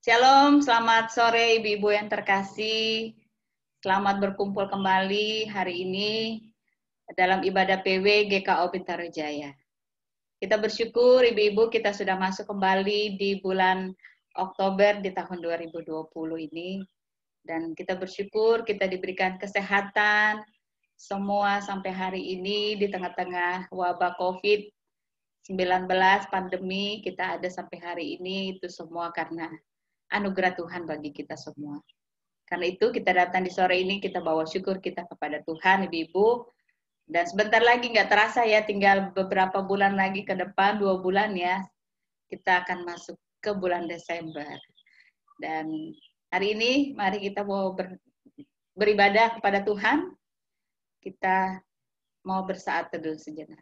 Shalom, selamat sore Ibu-Ibu yang terkasih. Selamat berkumpul kembali hari ini dalam ibadah PW GKO Bintaro Jaya. Kita bersyukur Ibu-Ibu kita sudah masuk kembali di bulan Oktober di tahun 2020 ini. Dan kita bersyukur kita diberikan kesehatan semua sampai hari ini di tengah-tengah wabah COVID-19 pandemi kita ada sampai hari ini itu semua karena anugerah Tuhan bagi kita semua. Karena itu kita datang di sore ini, kita bawa syukur kita kepada Tuhan, Ibu-Ibu. Dan sebentar lagi nggak terasa ya, tinggal beberapa bulan lagi ke depan, 2 bulan ya, kita akan masuk ke bulan Desember. Dan hari ini, mari kita mau beribadah kepada Tuhan. Kita mau bersaat teduh sejenak.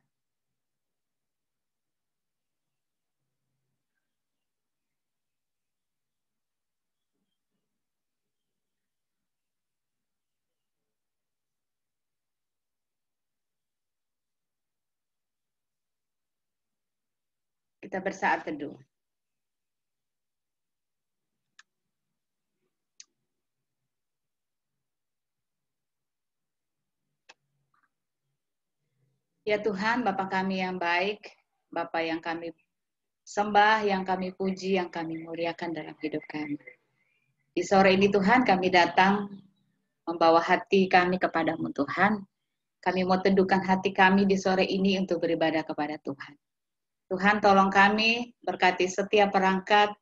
Kita bersaat teduh. Ya Tuhan, Bapa kami yang baik, Bapa yang kami sembah, yang kami puji, yang kami muliakan dalam hidup kami. Di sore ini Tuhan kami datang membawa hati kami kepadamu Tuhan. Kami mau teduhkan hati kami di sore ini untuk beribadah kepada Tuhan. Tuhan tolong kami berkati setiap perangkat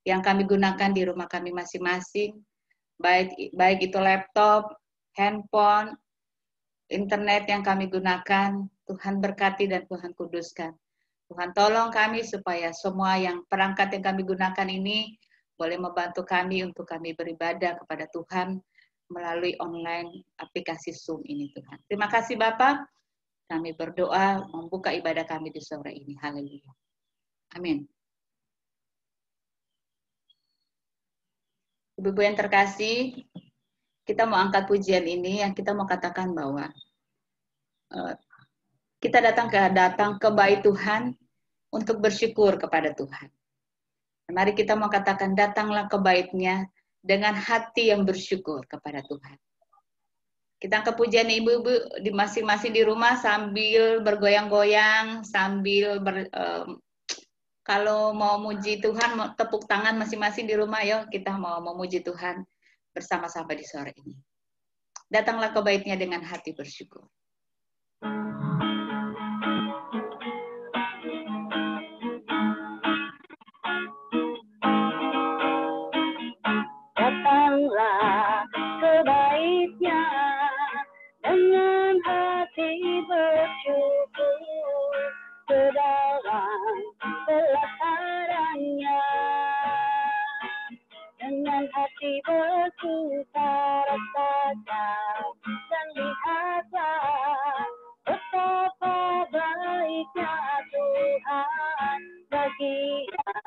yang kami gunakan di rumah kami masing-masing. Baik itu laptop, handphone, internet yang kami gunakan. Tuhan berkati dan Tuhan kuduskan. Tuhan tolong kami supaya semua yang perangkat yang kami gunakan ini boleh membantu kami untuk kami beribadah kepada Tuhan melalui online aplikasi Zoom ini Tuhan. Terima kasih Bapak. Kami berdoa membuka ibadah kami di sore ini. Haleluya. Amin. Ibu-ibu yang terkasih, kita mau angkat pujian ini yang kita mau katakan bahwa kita datang ke bait Tuhan untuk bersyukur kepada Tuhan. Mari kita mau katakan datanglah ke bait-Nya dengan hati yang bersyukur kepada Tuhan. Kita angkat pujian ibu-ibu di masing-masing di rumah sambil bergoyang-goyang, sambil kalau mau muji Tuhan, mau tepuk tangan masing-masing di rumah, yuk kita mau memuji Tuhan bersama-sama di sore ini. Datanglah ke bait-Nya dengan hati bersyukur. Datanglah ke bait-Nya dengan hati bersyukur ke dalam pelataran-Nya, dengan hati bersuka rasakan dan lihatlah betapa baiknya Tuhan bagi yang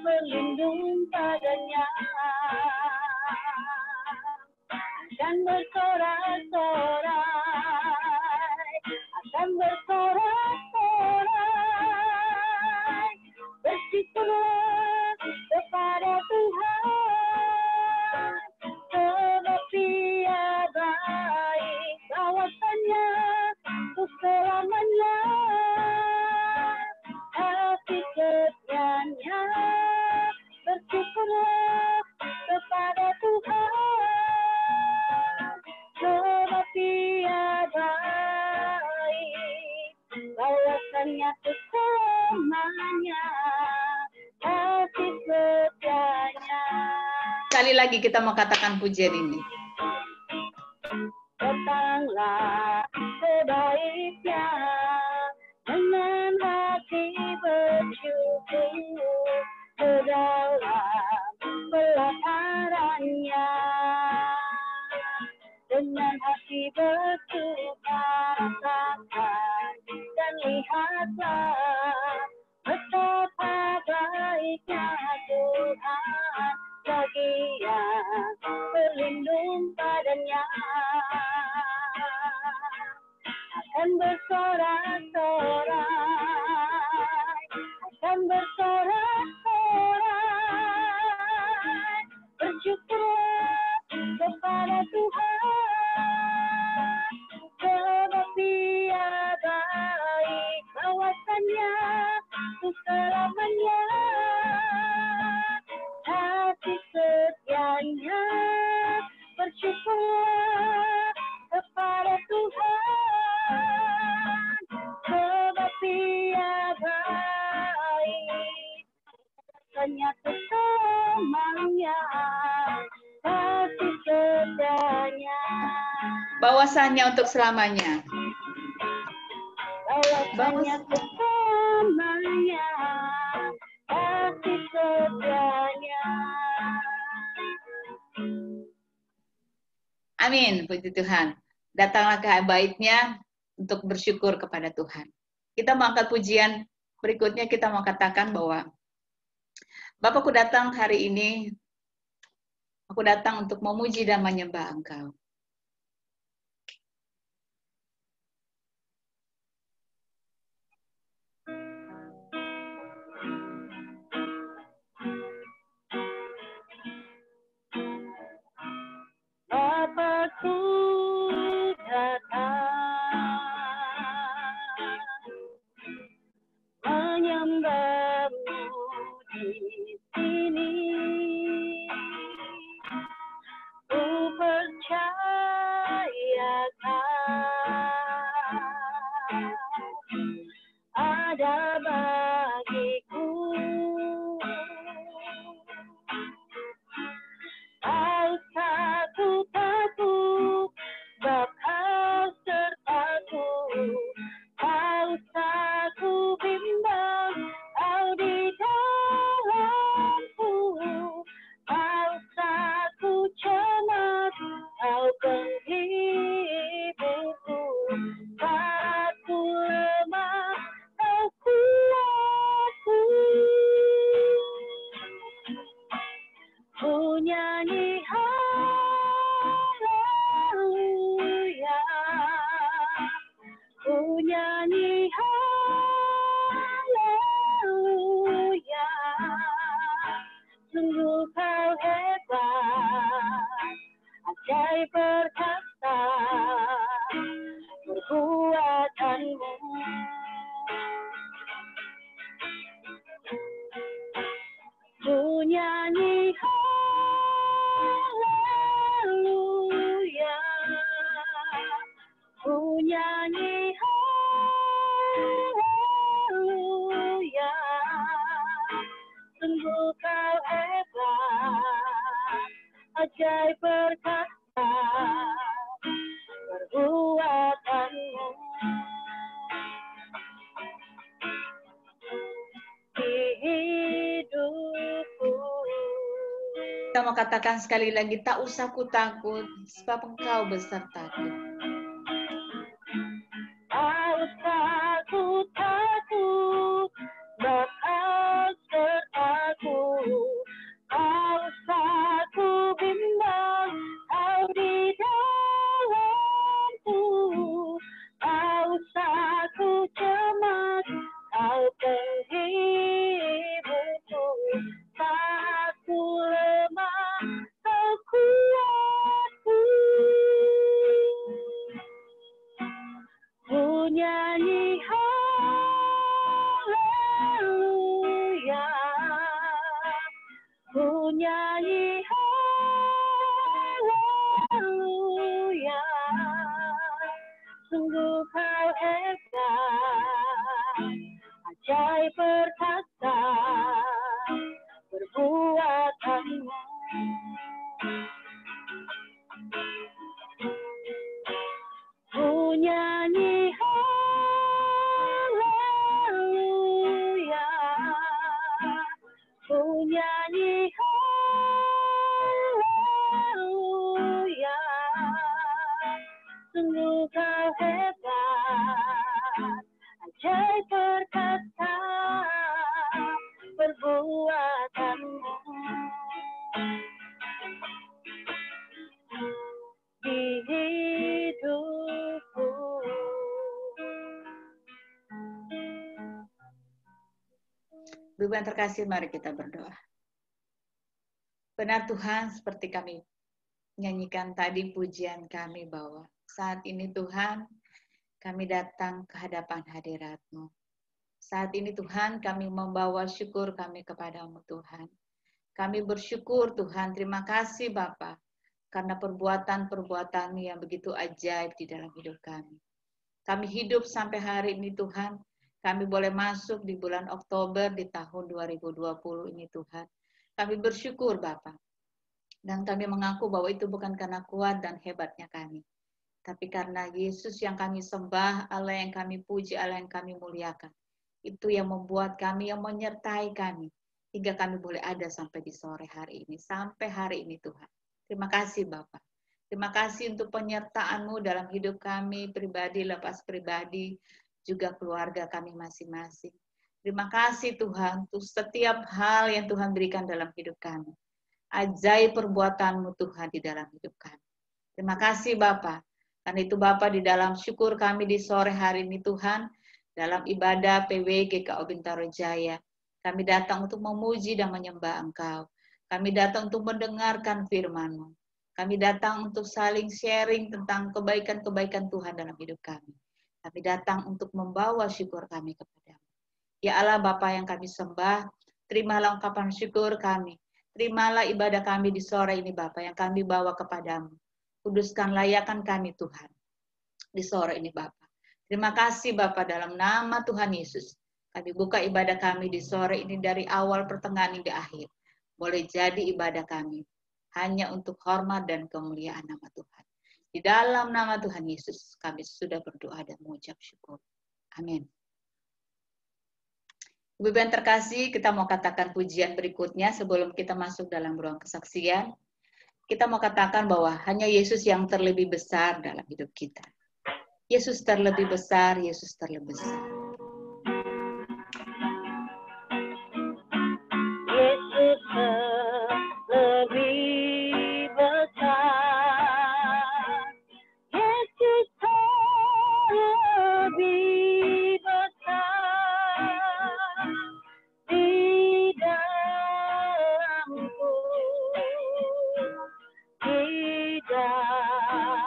berlindung padanya. Akan bersorak-sorai, akan bersorak-sorai, bersyukurlah kepada Tuhan, sebab Dia baik, kawasannya untuk selamanya, kasih setianya, bersyukurlah kepada Tuhan, sebab Dia baik, kawasannya untuk selamanya, kasih setianya. Sekali lagi kita mau katakan pujian ini. Datanglah ke bait-Nya dengan hati bersyukur ke dalam pelataran-Nya, dengan hati bersuka rasakan dan lihatlah betapa baiknya Tuhan bagi yang berlindung padanya. Akan bersorak-sorai, akan bersorak-sorai, untuk selamanya. Kasih setianya, bersyukur kepada Tuhan, sebab Dia baik, ternyata selamanya, kasih setianya. Bahwasanya untuk selamanya. Bahwasanya untuk selamanya, kasih setianya. Amin, puji Tuhan. Datanglah ke baiknya untuk bersyukur kepada Tuhan. Kita mau angkat pujian berikutnya, kita mau katakan bahwa Bapakku datang hari ini, aku datang untuk memuji dan menyembah Engkau. Bapakku datang menyembahmu di sini. Ku percayakan ada bagiku. Tak usah ku takut, sebab Kau sertaku. Tak usah ku bimbang, Kau di dalamku. Tak usah ku cemas, Kau penghiburku. Saat ku lemah, Kau kuatku. Ku nyanyi haleluya, ku nyanyi haleluya. Sungguh Kau hebat, ajaib perkasa perbuatanmu. Ku nyanyi haleluya, ku nyanyi haleluya. Sungguh Kau hebat, ajaib perkasa perbuatanmu. Di hidupku. Kita mau katakan sekali lagi, tak usah ku takut, sebab Engkau besertaku. Tak usah ku takut, sebab Kau sertaku. Tak usah ku bimbang, Kau di dalamku. Tak usah ku cemas, Kau penghiburku. Saat ku lemah, Kau kuatku. Ku nyanyi haleluya, ku nyanyi haleluya. Sungguh Kau hebat, ajaib perkasa perbuatanmu. Ku nyanyi haleluya, ku nyanyi haleluya. Sungguh Kau hebat, ajaib perkasa perbuatanmu. Di hidupku. Ibu yang terkasih, mari kita berdoa. Benar Tuhan, seperti kami nyanyikan tadi pujian kami bahwa saat ini Tuhan, kami datang ke hadapan hadirat-Mu. Saat ini Tuhan kami membawa syukur kami kepadamu Tuhan. Kami bersyukur Tuhan, terima kasih Bapa karena perbuatan-perbuatan yang begitu ajaib di dalam hidup kami. Kami hidup sampai hari ini Tuhan, kami boleh masuk di bulan Oktober di tahun 2020 ini Tuhan. Kami bersyukur Bapa. Dan kami mengaku bahwa itu bukan karena kuat dan hebatnya kami. Tapi karena Yesus yang kami sembah, Allah yang kami puji, Allah yang kami muliakan. Itu yang membuat kami, yang menyertai kami. Hingga kami boleh ada sampai di sore hari ini. Sampai hari ini Tuhan. Terima kasih Bapak. Terima kasih untuk penyertaan-Mu dalam hidup kami, pribadi, lepas pribadi, juga keluarga kami masing-masing. Terima kasih Tuhan untuk setiap hal yang Tuhan berikan dalam hidup kami. Ajaib perbuatan-Mu Tuhan di dalam hidup kami. Terima kasih Bapa. Karena itu Bapa di dalam syukur kami di sore hari ini Tuhan, dalam ibadah PW GKO Bintaro Jaya, kami datang untuk memuji dan menyembah Engkau. Kami datang untuk mendengarkan firman-Mu. Kami datang untuk saling sharing tentang kebaikan-kebaikan Tuhan dalam hidup kami. Kami datang untuk membawa syukur kami kepada-Mu. Ya Allah Bapa yang kami sembah, terimalah ungkapan syukur kami. Terimalah ibadah kami di sore ini Bapa yang kami bawa kepadamu. Kuduskan layakan kami Tuhan di sore ini Bapa. Terima kasih Bapa dalam nama Tuhan Yesus. Kami buka ibadah kami di sore ini dari awal pertengahan hingga akhir. Boleh jadi ibadah kami hanya untuk hormat dan kemuliaan nama Tuhan. Di dalam nama Tuhan Yesus kami sudah berdoa dan mengucap syukur. Amin. Ibu yang terkasih, kita mau katakan pujian berikutnya sebelum kita masuk dalam ruang kesaksian. Kita mau katakan bahwa hanya Yesus yang terlebih besar dalam hidup kita. Yesus terlebih besar, Yesus terlebih besar. Yesus lebih besar. Yesus lebih besar di dalamku, di dalamku.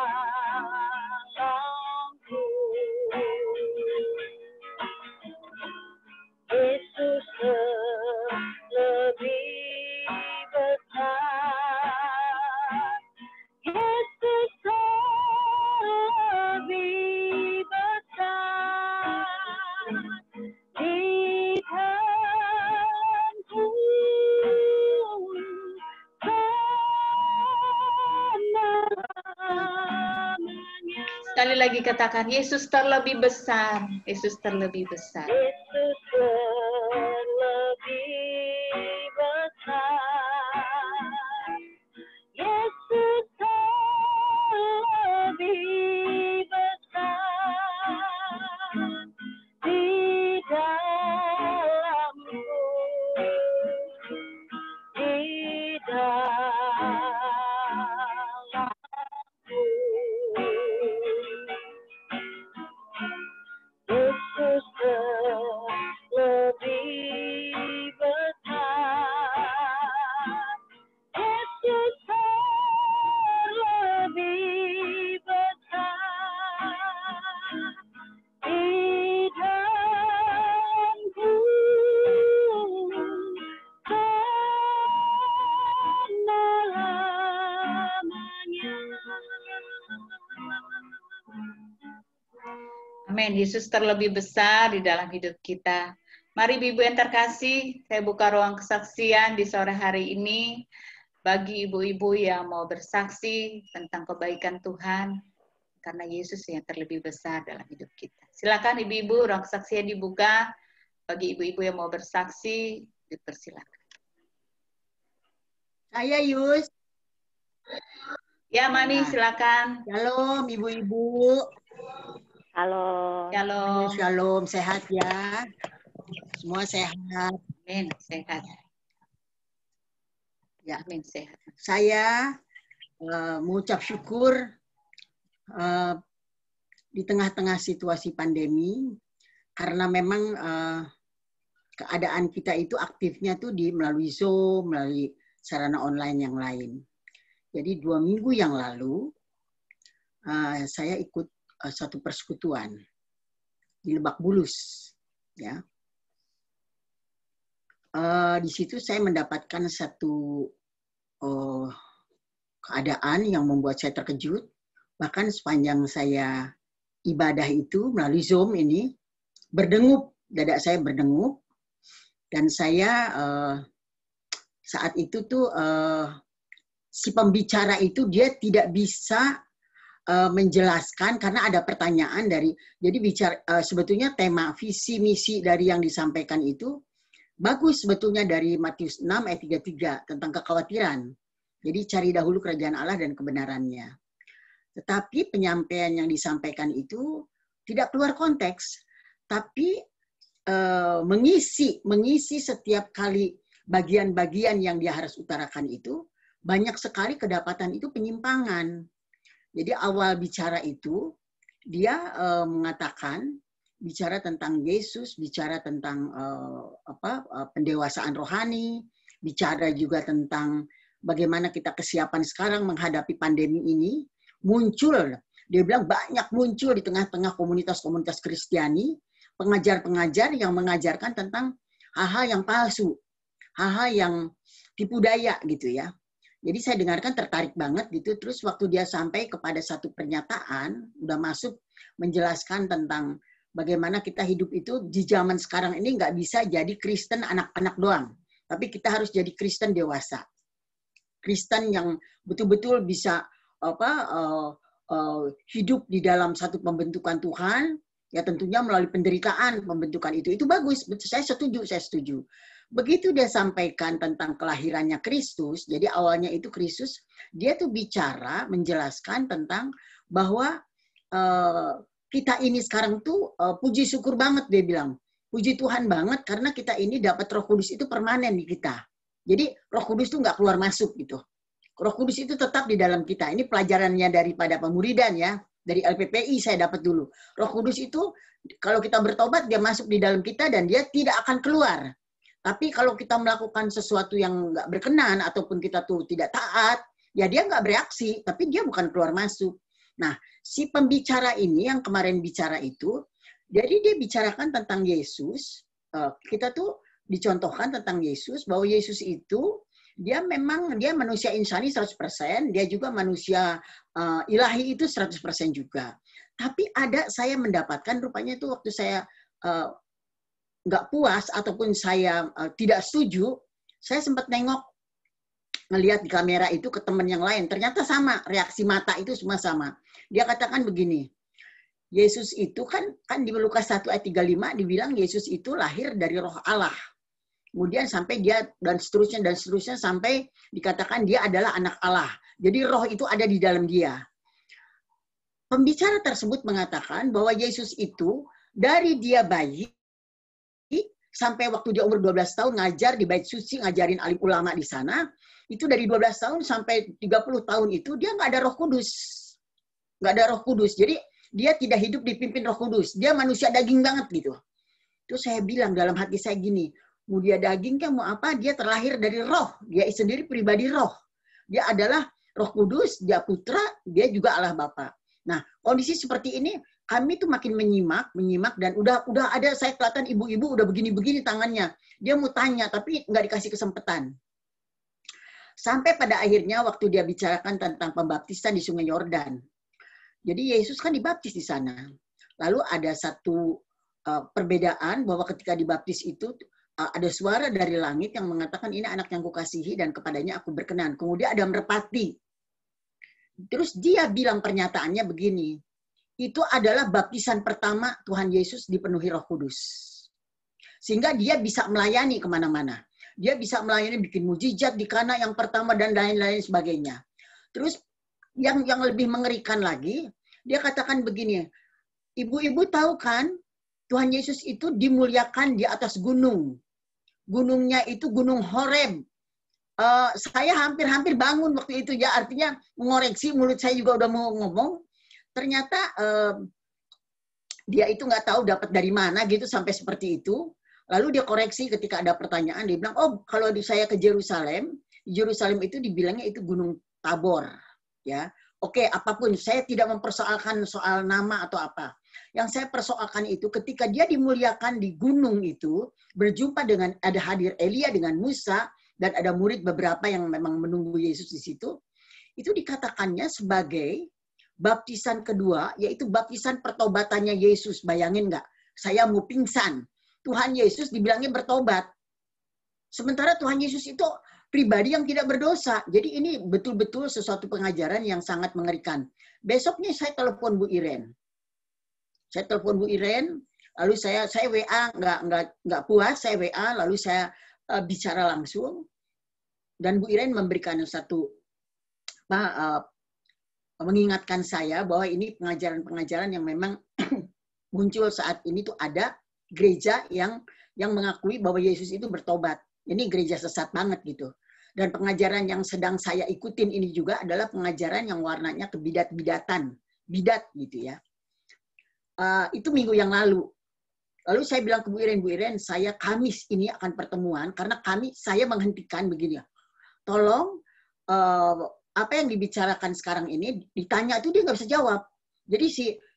Yesus lebih besar. Yesus lebih besar di dalamku, selama-lamanya. Sekali lagi katakan, Yesus terlebih besar, Yesus terlebih besar. Yesus lebih besar. Yesus lebih besar di dalamku, di dalamku. Yesus lebih besar. Yesus lebih besar di dalamku, selama-lamanya. Amin. Yesus terlebih besar di dalam hidup kita. Mari Ibu yang terkasih, saya buka ruang kesaksian di sore hari ini bagi ibu-ibu yang mau bersaksi tentang kebaikan Tuhan karena Yesus yang terlebih besar dalam hidup kita. Silakan ibu-ibu, ruang kesaksian dibuka. Bagi ibu-ibu yang mau bersaksi, dipersilakan. Saya Yus. Ya, Mami, silakan. Shalom ibu-ibu. Halo. Shalom. Shalom, sehat ya. Semua sehat. Amin, sehat. Ya, Amin, sehat. saya mengucap syukur di tengah-tengah situasi pandemi karena memang keadaan kita itu aktifnya tuh melalui Zoom, melalui sarana online yang lain. Jadi 2 minggu yang lalu saya ikut satu persekutuan di Lebak Bulus, ya. di situ saya mendapatkan satu keadaan yang membuat saya terkejut. Bahkan sepanjang saya ibadah itu melalui Zoom ini, berdengup, dada saya berdengup, dan saya saat itu tuh si pembicara itu dia tidak bisa menjelaskan karena ada pertanyaan dari, jadi sebetulnya tema visi misi dari yang disampaikan itu bagus sebetulnya dari Matius 6 ayat 33 tentang kekhawatiran. Jadi cari dahulu kerajaan Allah dan kebenarannya. Tetapi penyampaian yang disampaikan itu tidak keluar konteks, tapi mengisi setiap kali bagian-bagian yang dia harus utarakan itu, banyak sekali kedapatan itu penyimpangan. Jadi awal bicara itu, dia mengatakan, bicara tentang Yesus, bicara tentang pendewasaan rohani, bicara juga tentang bagaimana kita kesiapan sekarang menghadapi pandemi ini. Muncul, dia bilang banyak muncul di tengah-tengah komunitas-komunitas Kristiani, pengajar-pengajar yang mengajarkan tentang hal-hal yang palsu, hal-hal yang tipu daya gitu ya. Jadi saya dengarkan tertarik banget gitu. Terus waktu dia sampai kepada satu pernyataan, udah masuk menjelaskan tentang bagaimana kita hidup itu di zaman sekarang ini nggak bisa jadi Kristen anak-anak doang. Tapi kita harus jadi Kristen dewasa. Kristen yang betul-betul bisa hidup di dalam satu pembentukan Tuhan, ya tentunya melalui penderitaan pembentukan itu bagus. Saya setuju. Begitu dia sampaikan tentang kelahirannya Kristus, jadi awalnya itu Kristus, dia tuh bicara menjelaskan tentang bahwa kita ini sekarang tuh puji syukur banget, dia bilang, puji Tuhan banget karena kita ini dapat Roh Kudus itu permanen di kita. Jadi Roh Kudus tuh nggak keluar masuk gitu. Roh Kudus itu tetap di dalam kita. Ini pelajarannya daripada pemuridan ya. Dari LPPI saya dapat dulu. Roh Kudus itu kalau kita bertobat dia masuk di dalam kita dan dia tidak akan keluar. Tapi kalau kita melakukan sesuatu yang nggak berkenan ataupun kita tuh tidak taat, ya dia nggak bereaksi, tapi dia bukan keluar masuk. Nah, si pembicara ini yang kemarin bicara itu, jadi dia bicarakan tentang Yesus. Kita tuh dicontohkan tentang Yesus, bahwa Yesus itu dia memang dia manusia insani 100%, dia juga manusia ilahi itu 100% juga. Tapi saya mendapatkan rupanya itu waktu saya nggak puas ataupun saya tidak setuju, saya sempat ngelihat di kamera itu ke teman yang lain. Ternyata sama, reaksi mata itu semua sama. Dia katakan begini, Yesus itu kan di Lukas 1 ayat 35 dibilang Yesus itu lahir dari Roh Allah. Kemudian sampai dia dan seterusnya sampai dikatakan dia adalah anak Allah. Jadi roh itu ada di dalam dia. Pembicara tersebut mengatakan bahwa Yesus itu dari dia bayi sampai waktu dia umur 12 tahun ngajar di Bait Suci, ngajarin alim ulama di sana, itu dari 12 tahun sampai 30 tahun itu dia nggak ada Roh Kudus. Nggak ada Roh Kudus. Jadi dia tidak hidup dipimpin Roh Kudus. Dia manusia daging banget gitu. Terus saya bilang dalam hati saya gini, mau dia daging kan mau apa? Dia terlahir dari roh. Dia sendiri pribadi roh. Dia adalah Roh Kudus, dia putra, dia juga Allah Bapa. Nah, kondisi seperti ini kami tuh makin menyimak dan udah ada saya kelihatan ibu-ibu udah begini-begini tangannya. Dia mau tanya tapi nggak dikasih kesempatan. Sampai pada akhirnya waktu dia bicarakan tentang pembaptisan di Sungai Yordan. Jadi Yesus kan dibaptis di sana. Lalu ada satu perbedaan bahwa ketika dibaptis itu ada suara dari langit yang mengatakan ini anak yang kukasihi dan kepadanya aku berkenan. Kemudian ada merpati. Terus dia bilang pernyataannya begini, itu adalah baptisan pertama Tuhan Yesus dipenuhi Roh Kudus. Sehingga dia bisa melayani kemana-mana. Dia bisa melayani bikin mujizat di Kana yang pertama dan lain-lain sebagainya. Terus yang lebih mengerikan lagi, dia katakan begini, ibu-ibu tahu kan Tuhan Yesus itu dimuliakan di atas gunung. Gunungnya itu Gunung Horeb. Saya hampir bangun waktu itu ya, artinya mengoreksi, mulut saya juga udah mau ngomong. Ternyata dia itu nggak tahu dapat dari mana gitu sampai seperti itu. Lalu dia koreksi ketika ada pertanyaan, dia bilang, oh kalau saya ke Yerusalem, Yerusalem itu dibilangnya itu Gunung Tabor. Ya, oke, apapun, saya tidak mempersoalkan soal nama atau apa. Yang saya persoalkan itu ketika dia dimuliakan di gunung itu, berjumpa dengan, ada hadir Elia dengan Musa, dan ada murid beberapa yang memang menunggu Yesus di situ, itu dikatakannya sebagai baptisan kedua, yaitu baptisan pertobatannya Yesus. Bayangin nggak? Saya mau pingsan. Tuhan Yesus dibilangnya bertobat. Sementara Tuhan Yesus itu pribadi yang tidak berdosa. Jadi ini betul-betul sesuatu pengajaran yang sangat mengerikan. Besoknya saya telepon Bu Iren. Lalu saya WA, nggak puas, saya WA, lalu saya bicara langsung. Dan Bu Iren memberikan satu, mengingatkan saya bahwa ini pengajaran-pengajaran yang memang muncul saat ini tuh ada gereja yang mengakui bahwa Yesus itu bertobat. Ini gereja sesat banget gitu. Dan pengajaran yang sedang saya ikutin ini juga adalah pengajaran yang warnanya kebidat-bidatan. Bidat gitu ya. Itu minggu yang lalu. Lalu saya bilang ke Bu Iren, saya Kamis ini akan pertemuan, karena saya menghentikan begini. Tolong, apa yang dibicarakan sekarang ini, ditanya itu dia nggak bisa jawab. Jadi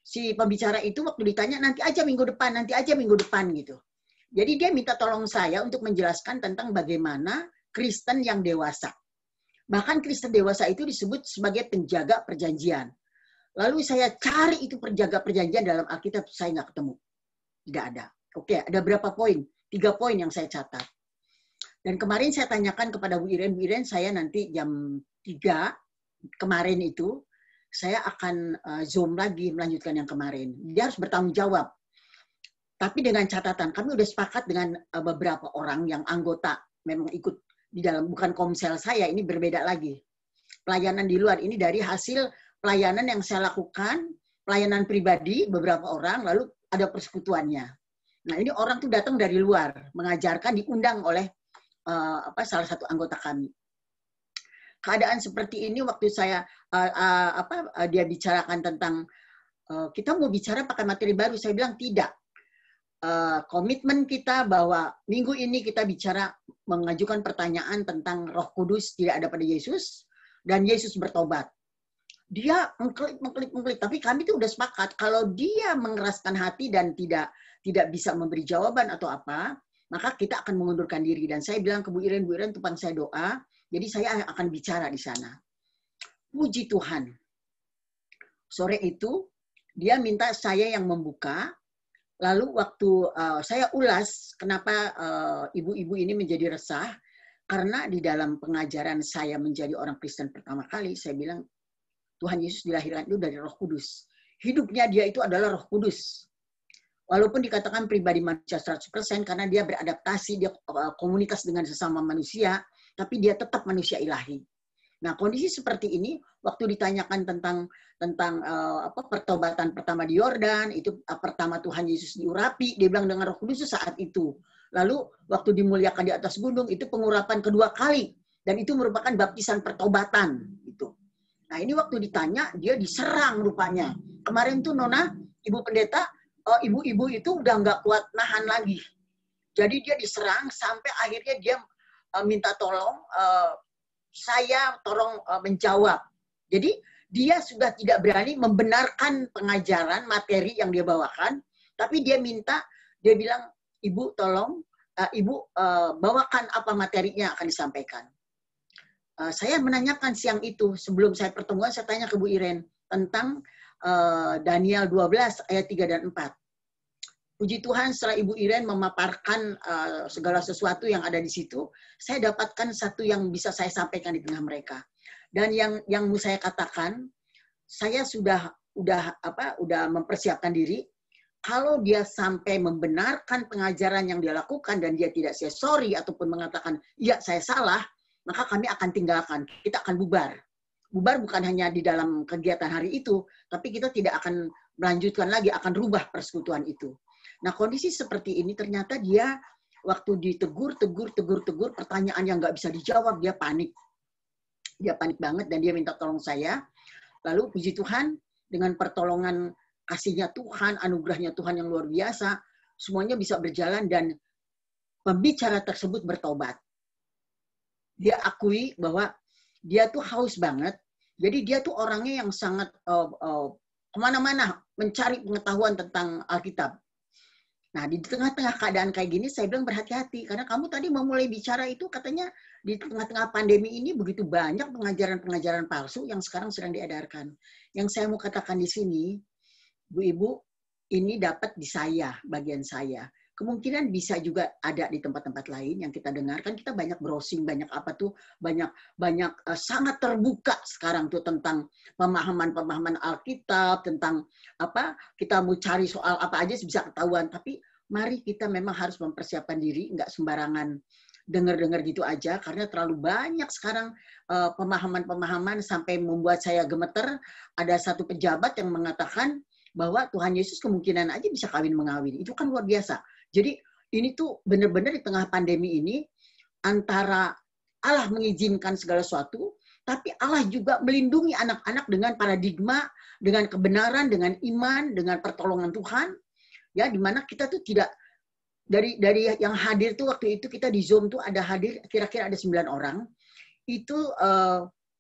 si pembicara itu waktu ditanya, nanti aja minggu depan gitu. Jadi dia minta tolong saya untuk menjelaskan tentang bagaimana Kristen yang dewasa. Bahkan Kristen dewasa itu disebut sebagai penjaga perjanjian. Lalu saya cari itu penjaga perjanjian dalam Alkitab, saya nggak ketemu. Tidak ada. Oke, ada berapa poin? 3 poin yang saya catat. Dan kemarin saya tanyakan kepada Bu Iren, saya nanti jam 3 kemarin itu, saya akan Zoom lagi melanjutkan yang kemarin. Dia harus bertanggung jawab. Tapi dengan catatan, kami udah sepakat dengan beberapa orang yang anggota memang ikut di dalam, bukan komsel saya, ini berbeda lagi. Pelayanan di luar ini dari hasil pelayanan yang saya lakukan, pelayanan pribadi beberapa orang, lalu ada persekutuannya. Nah ini orang tuh datang dari luar, mengajarkan, diundang oleh salah satu anggota kami. Keadaan seperti ini waktu saya dia bicarakan tentang kita mau bicara pakai materi baru, saya bilang tidak. Komitmen kita bahwa minggu ini kita bicara mengajukan pertanyaan tentang Roh Kudus tidak ada pada Yesus dan Yesus bertobat. Dia mengklik, tapi kami itu udah sepakat kalau dia mengeraskan hati dan tidak bisa memberi jawaban atau apa, maka kita akan mengundurkan diri. Dan saya bilang ke Bu Iren, tupang saya doa, jadi saya akan bicara di sana. Puji Tuhan. Sore itu dia minta saya yang membuka. Lalu waktu saya ulas kenapa ibu-ibu ini menjadi resah, karena di dalam pengajaran saya menjadi orang Kristen pertama kali, saya bilang Tuhan Yesus dilahirkan itu dari Roh Kudus. Hidupnya dia itu adalah Roh Kudus. Walaupun dikatakan pribadi manusia 100% karena dia beradaptasi, dia komunitas dengan sesama manusia, tapi dia tetap manusia ilahi. Nah, kondisi seperti ini, waktu ditanyakan tentang pertobatan pertama di Yordan, itu pertama Tuhan Yesus diurapi, dia bilang dengan Roh Kudus saat itu. Lalu, waktu dimuliakan di atas gunung, itu pengurapan kedua kali. Dan itu merupakan baptisan pertobatan. Gitu. Nah, ini waktu ditanya, dia diserang rupanya. Kemarin tuh Nona, Ibu Pendeta, ibu-ibu itu udah nggak kuat nahan lagi. Jadi dia diserang, sampai akhirnya dia minta tolong, saya tolong menjawab. Jadi dia sudah tidak berani membenarkan pengajaran materi yang dia bawakan, tapi dia bilang, Ibu tolong, Ibu bawakan apa materinya akan disampaikan. Saya menanyakan siang itu, sebelum saya pertemuan, saya tanya ke Bu Iren tentang Daniel 12 ayat 3 dan 4. Puji Tuhan setelah Ibu Iren memaparkan segala sesuatu yang ada di situ, saya dapatkan satu yang bisa saya sampaikan di tengah mereka. Dan yang mau saya katakan, saya sudah mempersiapkan diri. Kalau dia sampai membenarkan pengajaran yang dia lakukan dan dia tidak say sorry ataupun mengatakan, iya saya salah, maka kami akan tinggalkan. Kita akan bubar. Bubar bukan hanya di dalam kegiatan hari itu, tapi kita tidak akan melanjutkan lagi, akan rubah persekutuan itu. Nah, kondisi seperti ini ternyata dia waktu ditegur, pertanyaan yang nggak bisa dijawab, dia panik. Dia panik banget dan dia minta tolong saya. Lalu puji Tuhan, dengan pertolongan kasihnya Tuhan, anugerahnya Tuhan yang luar biasa, semuanya bisa berjalan dan pembicara tersebut bertobat. Dia akui bahwa dia tuh haus banget. Jadi dia tuh orangnya yang sangat kemana-mana mencari pengetahuan tentang Alkitab. Nah, di tengah-tengah keadaan kayak gini, saya bilang berhati-hati. Karena kamu tadi memulai bicara itu katanya di tengah-tengah pandemi ini begitu banyak pengajaran-pengajaran palsu yang sekarang sedang diedarkan. Yang saya mau katakan di sini, Bu Ibu, ini dapat di saya, bagian saya. Kemungkinan bisa juga ada di tempat-tempat lain yang kita dengarkan. Kita banyak browsing, banyak apa tuh, banyak sangat terbuka sekarang tuh tentang pemahaman Alkitab, tentang apa kita mau cari soal apa aja bisa ketahuan. Tapi mari kita memang harus mempersiapkan diri, nggak sembarangan dengar-dengar gitu aja, karena terlalu banyak sekarang pemahaman-pemahaman sampai membuat saya gemeter. Ada satu pejabat yang mengatakan bahwa Tuhan Yesus kemungkinan aja bisa kawin-mengawin. Itu kan luar biasa. Jadi ini tuh benar-benar di tengah pandemi ini, antara Allah mengizinkan segala sesuatu, tapi Allah juga melindungi anak-anak dengan paradigma, dengan kebenaran, dengan iman, dengan pertolongan Tuhan. Ya, di mana kita tuh tidak, dari yang hadir tuh waktu itu kita di Zoom tuh ada hadir kira-kira ada 9 orang. Itu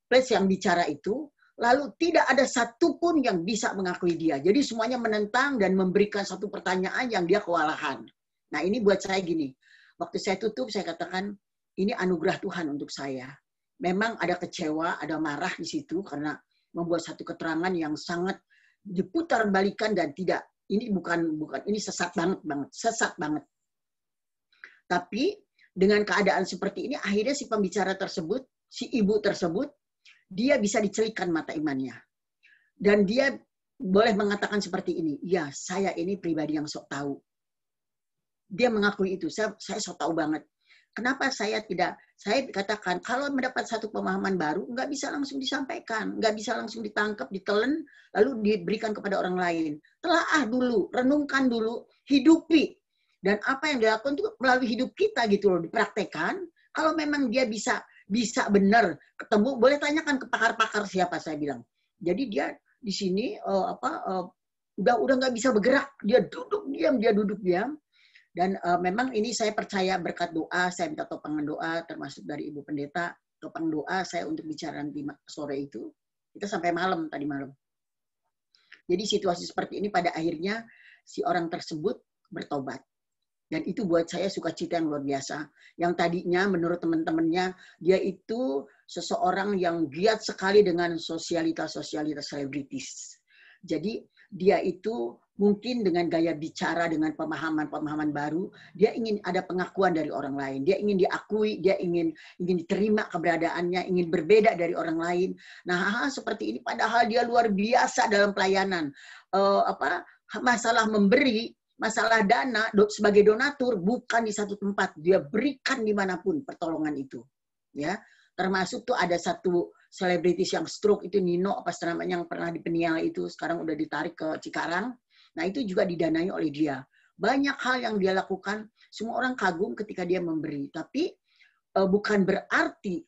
plus yang bicara itu, lalu tidak ada satupun yang bisa mengakui dia. Jadi semuanya menentang dan memberikan satu pertanyaan yang dia kewalahan. Nah ini buat saya gini, waktu saya tutup saya katakan, ini anugerah Tuhan untuk saya. Memang ada kecewa, ada marah di situ karena membuat satu keterangan yang sangat diputar balikan dan tidak, ini bukan ini sesat banget. Tapi dengan keadaan seperti ini, akhirnya si pembicara tersebut, si ibu tersebut, dia bisa dicelikkan mata imannya. Dan dia boleh mengatakan seperti ini, ya saya ini pribadi yang sok tahu. Dia mengakui itu, saya sok tahu banget. Kenapa saya tidak, saya katakan, kalau mendapat satu pemahaman baru, nggak bisa langsung disampaikan, nggak bisa langsung ditangkap, ditelan, lalu diberikan kepada orang lain. Telaah dulu, renungkan dulu, hidupi. Dan apa yang dilakukan itu melalui hidup kita gitu loh, dipraktekkan. Kalau memang dia bisa benar ketemu, boleh tanyakan ke pakar-pakar siapa, saya bilang. Jadi dia di sini udah nggak bisa bergerak, dia duduk diam. Dan memang ini saya percaya berkat doa, saya minta topangan doa, termasuk dari Ibu Pendeta, topang doa saya untuk bicara nanti sore itu. Kita sampai tadi malam. Jadi situasi seperti ini pada akhirnya si orang tersebut bertobat. Dan itu buat saya sukacita yang luar biasa. Yang tadinya menurut teman-temannya, dia itu seseorang yang giat sekali dengan sosialitas selebritis. Jadi dia itu mungkin dengan gaya bicara, dengan pemahaman baru, dia ingin ada pengakuan dari orang lain. Dia ingin diakui, dia ingin diterima keberadaannya, ingin berbeda dari orang lain. Nah, hal seperti ini padahal dia luar biasa dalam pelayanan. Masalah memberi, masalah dana sebagai donatur bukan di satu tempat, dia berikan dimanapun pertolongan itu, ya. Termasuk tuh ada satu selebritis yang stroke itu Nino apa namanya yang pernah di Peniel itu sekarang udah ditarik ke Cikarang. Nah itu juga didanai oleh dia. Banyak hal yang dia lakukan, semua orang kagum ketika dia memberi. Tapi bukan berarti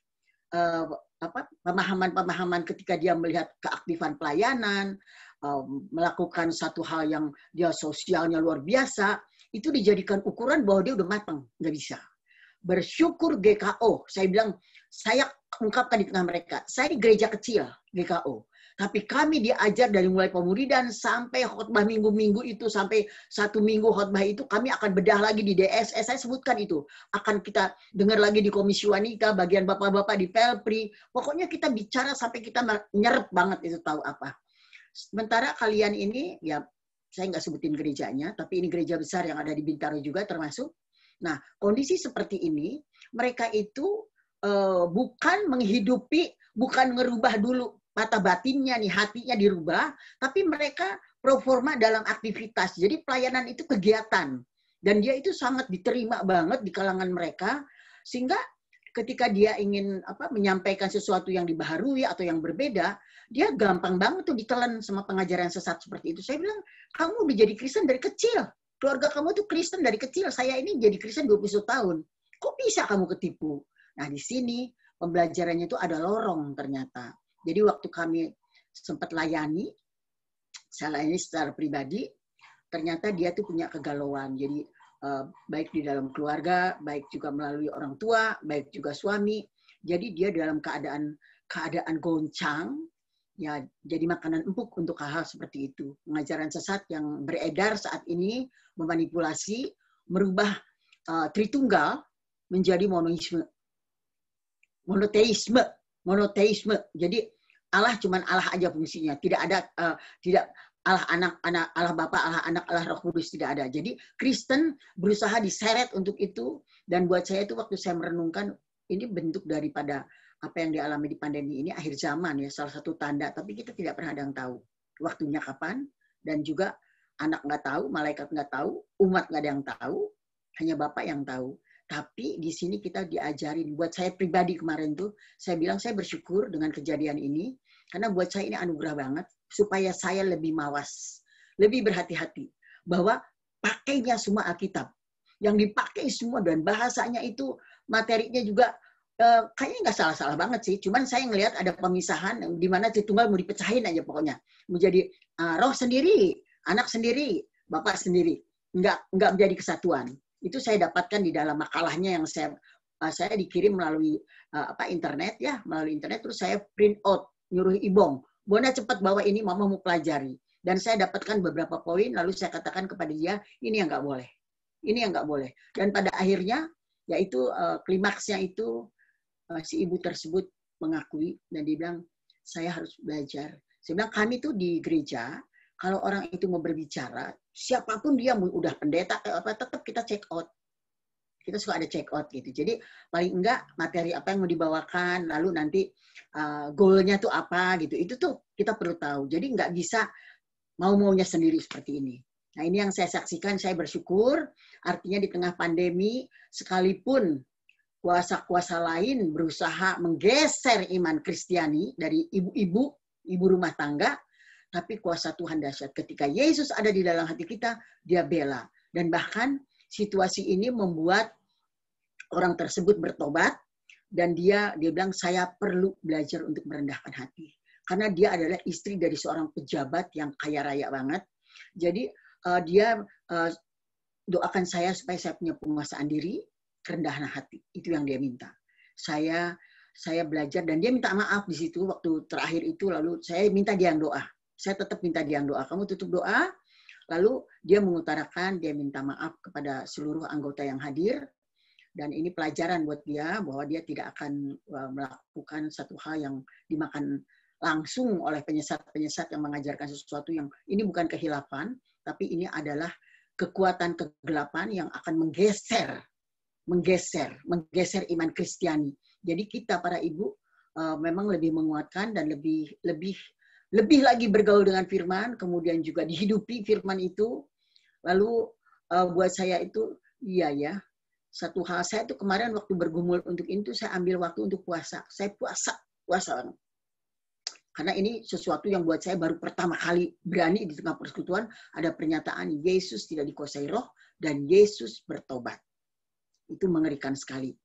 pemahaman ketika dia melihat keaktifan pelayanan, melakukan satu hal yang dia sosialnya luar biasa, itu dijadikan ukuran bahwa dia udah matang. Nggak bisa. Bersyukur GKO. Saya bilang, saya ungkapkan di tengah mereka, saya di gereja kecil GKO. Tapi kami diajar dari mulai pemuridan sampai khotbah minggu-minggu itu, sampai 1 minggu khotbah itu, kami akan bedah lagi di DSS, saya sebutkan itu. Akan kita dengar lagi di Komisi Wanita, bagian bapak-bapak di Pelpri. Pokoknya kita bicara sampai kita nyerep banget itu tahu apa. Sementara kalian ini, ya saya nggak sebutin gerejanya, tapi ini gereja besar yang ada di Bintaro juga termasuk. Nah, kondisi seperti ini, mereka itu bukan menghidupi, bukan ngerubah dulu mata batinnya, nih hatinya dirubah, tapi mereka proforma dalam aktivitas. Jadi pelayanan itu kegiatan. Dan dia itu sangat diterima banget di kalangan mereka, sehingga ketika dia ingin menyampaikan sesuatu yang dibaharui atau yang berbeda, dia gampang banget tuh ditelan sama pengajaran sesat seperti itu. Saya bilang, kamu udah jadi Kristen dari kecil. Keluarga kamu tuh Kristen dari kecil. Saya ini jadi Kristen 21 tahun. Kok bisa kamu ketipu? Nah, di sini pembelajarannya itu ada lorong ternyata. Jadi waktu kami sempat layani, saya layani secara pribadi, ternyata dia tuh punya kegalauan. Jadi baik di dalam keluarga, baik juga melalui orang tua, baik juga suami. Jadi dia dalam keadaan goncang, ya jadi makanan empuk untuk hal-hal seperti itu. Pengajaran sesat yang beredar saat ini memanipulasi, merubah Tritunggal menjadi monoteisme. Jadi Allah cuman Allah aja fungsinya. Tidak ada tidak Allah anak, Allah Bapa, Allah Anak, Allah Roh Kudus, tidak ada. Jadi Kristen berusaha diseret untuk itu, dan buat saya itu waktu saya merenungkan ini bentuk daripada apa yang dialami di pandemi ini, akhir zaman ya, salah satu tanda, tapi kita tidak pernah ada yang tahu waktunya kapan, dan juga anak nggak tahu, malaikat nggak tahu, umat nggak ada yang tahu, hanya Bapak yang tahu. Tapi di sini kita diajarin, buat saya pribadi kemarin tuh, saya bilang saya bersyukur dengan kejadian ini, karena buat saya ini anugerah banget, supaya saya lebih mawas, lebih berhati-hati, bahwa pakainya semua Alkitab, yang dipakai semua, dan bahasanya itu, materinya juga, kayaknya nggak salah-salah banget sih, cuman saya ngelihat ada pemisahan, di mana Tritunggal mau dipecahin aja pokoknya, menjadi roh sendiri, anak sendiri, Bapak sendiri, nggak menjadi kesatuan. Itu saya dapatkan di dalam makalahnya yang saya dikirim melalui internet ya, melalui internet, terus saya print out, nyuruh Ibong, Bona cepat bawa ini, Mama mau pelajari. Dan saya dapatkan beberapa poin, lalu saya katakan kepada dia, ini yang nggak boleh, ini yang nggak boleh. Dan pada akhirnya, yaitu klimaksnya itu si ibu tersebut mengakui dan dia bilang, saya harus belajar. Saya bilang, kami tuh di gereja, kalau orang itu mau berbicara, siapapun dia, udah pendeta apa, tetap kita check out. Kita suka ada check out gitu. Jadi paling enggak materi apa yang mau dibawakan, lalu nanti goalnya tuh apa gitu. Itu tuh kita perlu tahu. Jadi nggak bisa mau-maunya sendiri seperti ini. Nah ini yang saya saksikan, saya bersyukur. Artinya di tengah pandemi, sekalipun kuasa-kuasa lain berusaha menggeser iman Kristiani dari ibu rumah tangga, tapi kuasa Tuhan dahsyat. Ketika Yesus ada di dalam hati kita, dia bela. Dan bahkan situasi ini membuat orang tersebut bertobat, dan dia bilang, saya perlu belajar untuk merendahkan hati. Karena dia adalah istri dari seorang pejabat yang kaya raya banget. Jadi dia doakan saya supaya saya punya penguasaan diri, kerendahan hati. Itu yang dia minta. Saya belajar, dan dia minta maaf di situ waktu terakhir itu, lalu saya minta dia yang doa. Saya tetap minta dia yang doa. Kamu tutup doa, lalu dia mengutarakan, dia minta maaf kepada seluruh anggota yang hadir, dan ini pelajaran buat dia, bahwa dia tidak akan melakukan satu hal yang dimakan langsung oleh penyesat-penyesat yang mengajarkan sesuatu yang ini bukan kehilafan, tapi ini adalah kekuatan kegelapan yang akan menggeser iman Kristiani. Jadi kita para ibu memang lebih menguatkan dan lebih lagi bergaul dengan firman, kemudian juga dihidupi firman itu. Lalu buat saya itu, iya ya, satu hal saya tuh kemarin waktu bergumul untuk itu, saya ambil waktu untuk puasa. Saya puasa banget. Karena ini sesuatu yang buat saya baru pertama kali berani di tengah persekutuan, ada pernyataan Yesus tidak dikuasai roh dan Yesus bertobat. Itu mengerikan sekali.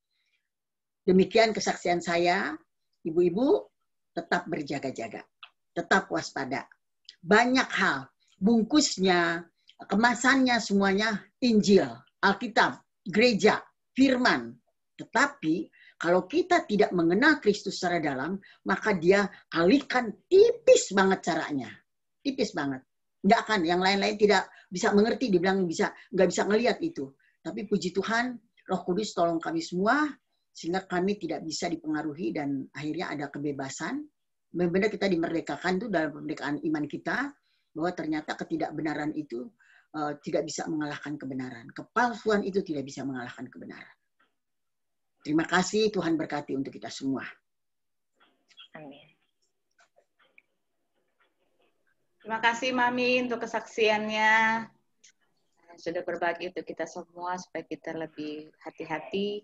Demikian kesaksian saya, ibu-ibu tetap berjaga-jaga, tetap waspada. Banyak hal, bungkusnya, kemasannya semuanya Injil, Alkitab, gereja, firman. Tetapi kalau kita tidak mengenal Kristus secara dalam, maka dia alihkan tipis banget caranya. Tipis banget. Nggak akan, yang lain-lain tidak bisa mengerti, dibilang nggak bisa ngelihat itu. Tapi puji Tuhan, Roh Kudus tolong kami semua, sehingga kami tidak bisa dipengaruhi, dan akhirnya ada kebebasan. Benar-benar kita dimerdekakan tuh dalam kemerdekaan iman kita, bahwa ternyata ketidakbenaran itu tidak bisa mengalahkan kebenaran. Kepalsuan itu tidak bisa mengalahkan kebenaran. Terima kasih, Tuhan berkati untuk kita semua. Amin. Terima kasih Mami untuk kesaksiannya. Sudah berbagi untuk kita semua supaya kita lebih hati-hati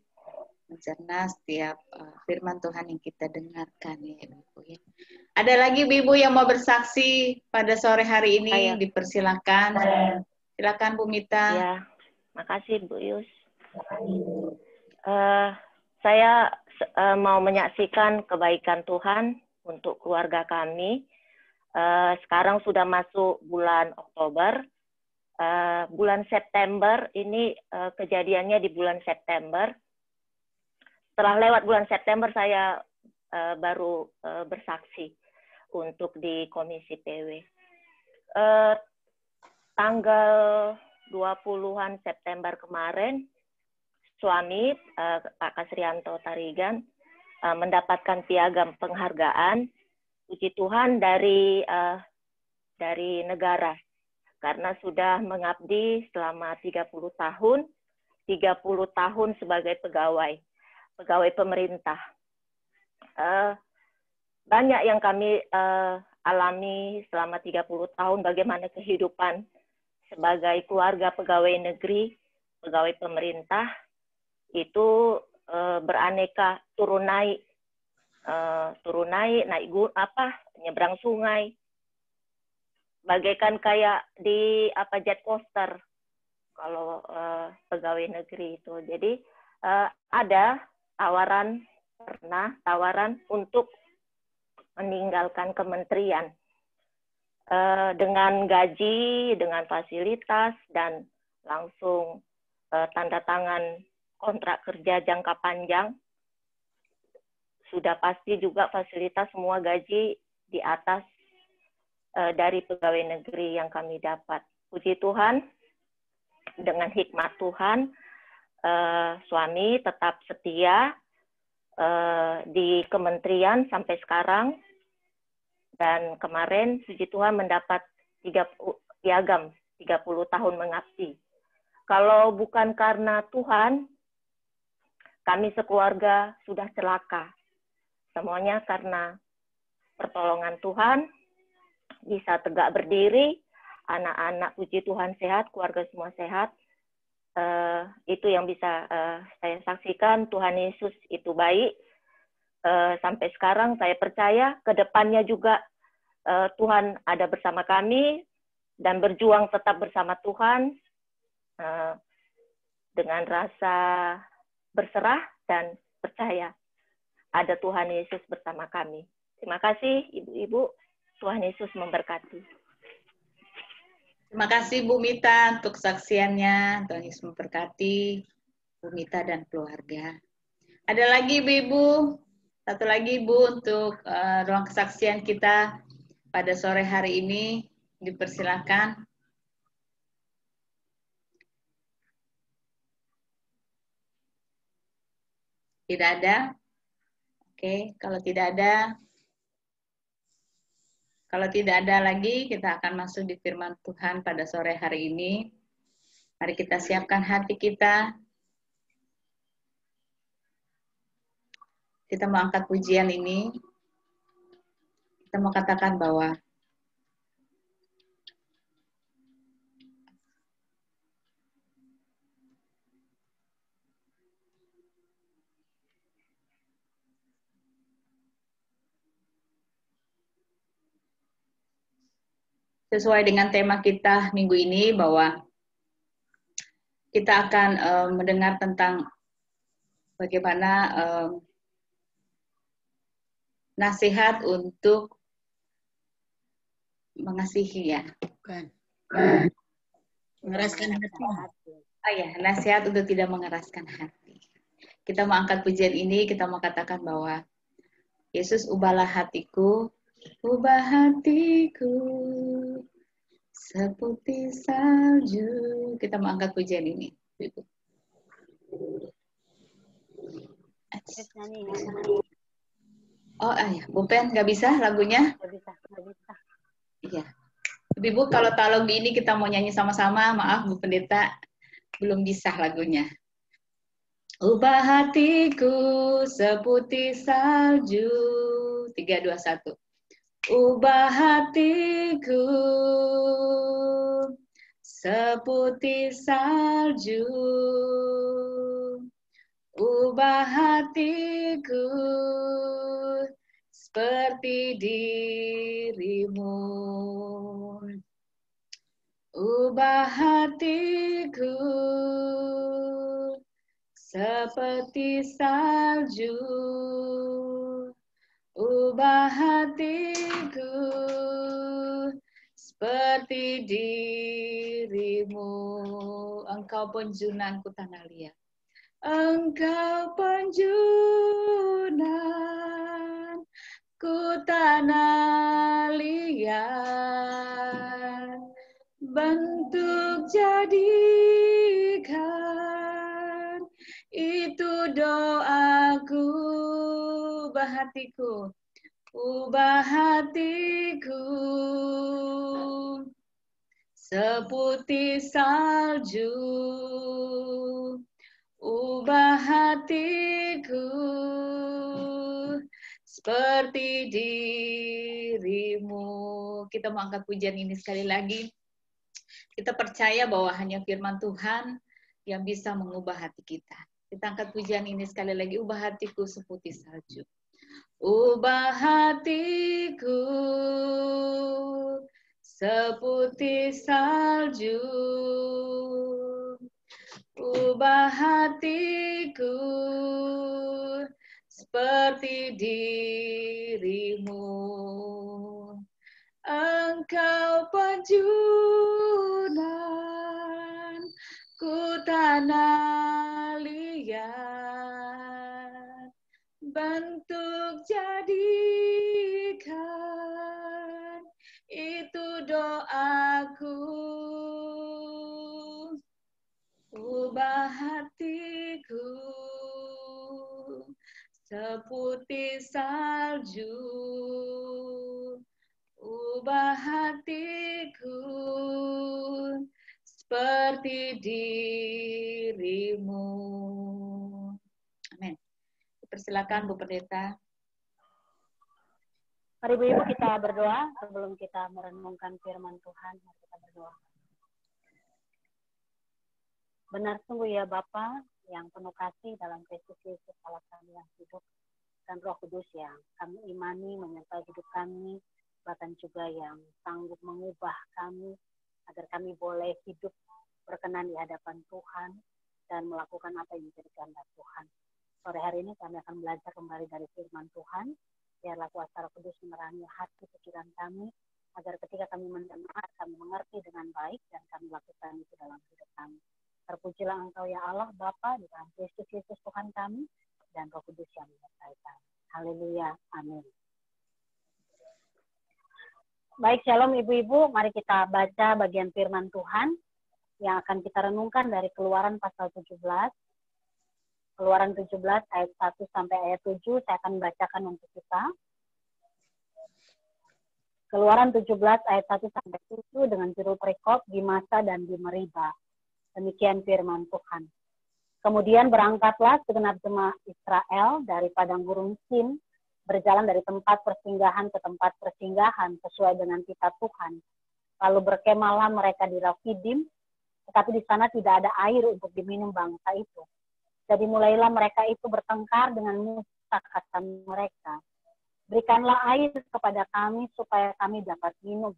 mencerna setiap firman Tuhan yang kita dengarkan ya Ibu ya. Ada lagi Ibu yang mau bersaksi pada sore hari ini, dipersilakan. Silakan Bu Mita. Ya, makasih Bu Yus. Saya mau menyaksikan kebaikan Tuhan untuk keluarga kami. Sekarang sudah masuk bulan Oktober. Bulan September ini kejadiannya di bulan September. Setelah lewat bulan September saya baru bersaksi. untuk di Komisi PW. Tanggal 20-an September kemarin, suami Pak Kasrianto Tarigan mendapatkan piagam penghargaan, puji Tuhan, dari negara, karena sudah mengabdi selama 30 tahun sebagai pegawai pemerintah. Banyak yang kami alami selama 30 tahun, bagaimana kehidupan sebagai keluarga pegawai negeri, pegawai pemerintah, itu beraneka, turun naik, nyebrang sungai, bagaikan kayak di jet coaster kalau pegawai negeri itu. Jadi ada tawaran untuk meninggalkan kementerian dengan gaji, dengan fasilitas, dan langsung tanda tangan kontrak kerja jangka panjang. Sudah pasti juga fasilitas, semua gaji di atas dari pegawai negeri yang kami dapat. Puji Tuhan, dengan hikmat Tuhan, suami tetap setia di kementerian sampai sekarang. Dan kemarin, puji Tuhan, mendapat piagam 30 tahun mengabdi. Kalau bukan karena Tuhan, kami sekeluarga sudah celaka. Semuanya karena pertolongan Tuhan, bisa tegak berdiri, anak-anak puji Tuhan sehat, keluarga semua sehat. Itu yang bisa saya saksikan. Tuhan Yesus itu baik. Sampai sekarang saya percaya ke depannya juga Tuhan ada bersama kami dan berjuang tetap bersama Tuhan dengan rasa berserah dan percaya ada Tuhan Yesus bersama kami. Terima kasih Ibu-Ibu. Tuhan Yesus memberkati. Terima kasih Bu Mita untuk kesaksiannya. Tuhan Yesus memberkati Bu Mita dan keluarga. Ada lagi Ibu-Ibu? Satu lagi Bu untuk ruang kesaksian kita pada sore hari ini. Dipersilakan. Tidak ada? Oke, kalau tidak ada lagi, kita akan masuk di firman Tuhan pada sore hari ini. Mari kita siapkan hati kita. Kita mau angkat pujian ini. Kita mau katakan bahwa sesuai dengan tema kita minggu ini, bahwa kita akan mendengar tentang bagaimana nasihat untuk mengasihi, ya. Bukan. Mengeraskan hati. Oh ya, nasihat untuk tidak mengeraskan hati. Kita mau angkat pujian ini, kita mau katakan bahwa Yesus, ubahlah hatiku, ubah hatiku seperti salju. Kita mau angkat pujian ini. Oh, ya, Bu Pen, nggak bisa lagunya? Nggak bisa. Iya. Ibu, kalau talog di ini kita mau nyanyi sama-sama, maaf Bu Pendeta, belum bisa lagunya. Ubah hatiku seputih salju. 3, 2, 1. Ubah hatiku seputih salju. Ubah hatiku seperti dirimu. Ubah hatiku seperti salju. Ubah hatiku seperti dirimu. Engkau penjunanku tanah liat. Engkau penjunan ku tanah bentuk jadikan. Itu doaku, ubah hatiku, ubah hatiku seputih salju, ubah hatiku seperti dirimu. Kita mau angkat pujian ini sekali lagi. Kita percaya bahwa hanya firman Tuhan yang bisa mengubah hati kita. Kita angkat pujian ini sekali lagi, ubah hatiku seputih salju. Ubah hatiku seputih salju, ubah hatiku seperti dirimu. Engkau penjunan ku tanah liat, bentuk jadikan, itu doaku, ubah hatiku seputih salju, ubah hatiku seperti dirimu. Amin. Persilakan Bu Pendeta. Mari Ibu kita berdoa sebelum kita merenungkan firman Tuhan. Mari kita berdoa. Benar sungguh ya Bapa yang penuh kasih dalam Kristus Yesus Allah kami yang hidup, dan Roh Kudus yang kami imani menyertai hidup kami, bahkan juga yang sanggup mengubah kami agar kami boleh hidup berkenan di hadapan Tuhan dan melakukan apa yang menjadi kehendak Tuhan. Sore hari ini kami akan belajar kembali dari firman Tuhan. Biarlah kuasa Roh Kudus menerangi hati pikiran kami, agar ketika kami mendengar, kami mengerti dengan baik dan kami lakukan itu dalam hidup kami. Terpujilah Engkau ya Allah Bapa di dalam Kristus Yesus Tuhan kami dan Roh Kudus yang menyertai kami. Haleluya. Amin. Baik, shalom ibu-ibu. Mari kita baca bagian firman Tuhan yang akan kita renungkan dari Keluaran pasal 17. Keluaran 17 ayat 1 sampai ayat 7 saya akan bacakan untuk kita. Keluaran 17 ayat 1 sampai 7 dengan judul perikop di Masa dan di Meriba. Demikian firman Tuhan. Kemudian berangkatlah segenap jemaah Israel dari padang gurun Sin, berjalan dari tempat persinggahan ke tempat persinggahan sesuai dengan kitab Tuhan. Lalu berkemahlah mereka di Rafidim, tetapi di sana tidak ada air untuk diminum bangsa itu. Jadi mulailah mereka itu bertengkar dengan Musa, kata mereka, berikanlah air kepada kami supaya kami dapat minum.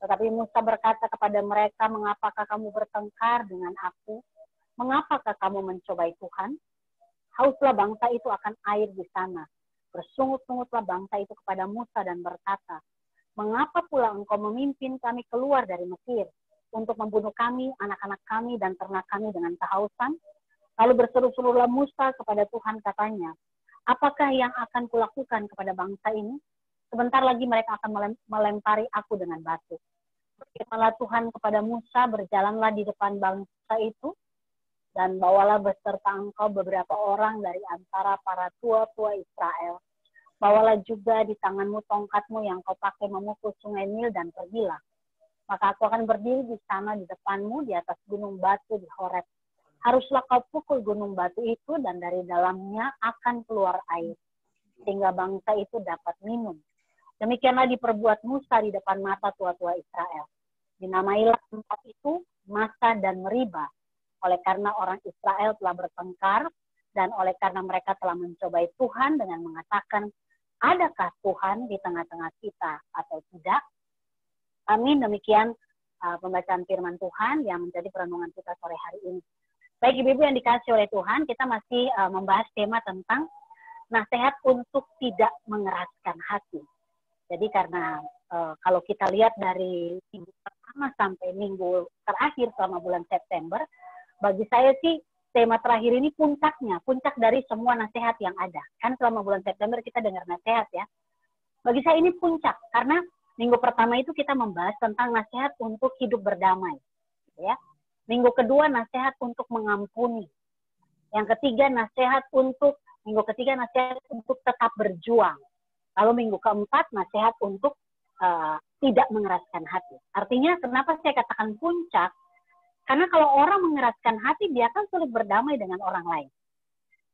Tetapi Musa berkata kepada mereka, mengapakah kamu bertengkar dengan aku? Mengapakah kamu mencobai Tuhan? Hauslah bangsa itu akan air di sana. Bersungut-sungutlah bangsa itu kepada Musa dan berkata, mengapa pula engkau memimpin kami keluar dari Mesir untuk membunuh kami, anak-anak kami, dan ternak kami dengan kehausan? Lalu berseru-serulah Musa kepada Tuhan, katanya, apakah yang akan kulakukan kepada bangsa ini? Sebentar lagi mereka akan melempari aku dengan batu. Berfirmanlah Tuhan kepada Musa, berjalanlah di depan bangsa itu, dan bawalah beserta engkau beberapa orang dari antara para tua-tua Israel. Bawalah juga di tanganmu tongkatmu yang kau pakai memukul sungai Nil dan pergilah. Maka aku akan berdiri di sana di depanmu di atas gunung batu di Horeb. Haruslah kau pukul gunung batu itu dan dari dalamnya akan keluar air, sehingga bangsa itu dapat minum. Demikianlah diperbuat Musa di depan mata tua-tua Israel. Dinamailah tempat itu Masa dan Meriba, oleh karena orang Israel telah bertengkar dan oleh karena mereka telah mencobai Tuhan dengan mengatakan, adakah Tuhan di tengah-tengah kita atau tidak? Amin. Demikian pembacaan firman Tuhan yang menjadi perenungan kita sore hari ini. Baik ibu-ibu yang dikasih oleh Tuhan, kita masih membahas tema tentang nasihat untuk tidak mengeraskan hati. Jadi karena kalau kita lihat dari minggu pertama sampai minggu terakhir selama bulan September, bagi saya sih tema terakhir ini puncaknya, puncak dari semua nasihat yang ada. Kan selama bulan September kita dengar nasihat ya. Bagi saya ini puncak, karena minggu pertama itu kita membahas tentang nasihat untuk hidup berdamai. ya. Minggu kedua nasihat untuk mengampuni. Yang ketiga nasihat untuk tetap berjuang. Lalu minggu keempat nasihat untuk tidak mengeraskan hati. Artinya kenapa saya katakan puncak? Karena kalau orang mengeraskan hati, dia akan sulit berdamai dengan orang lain.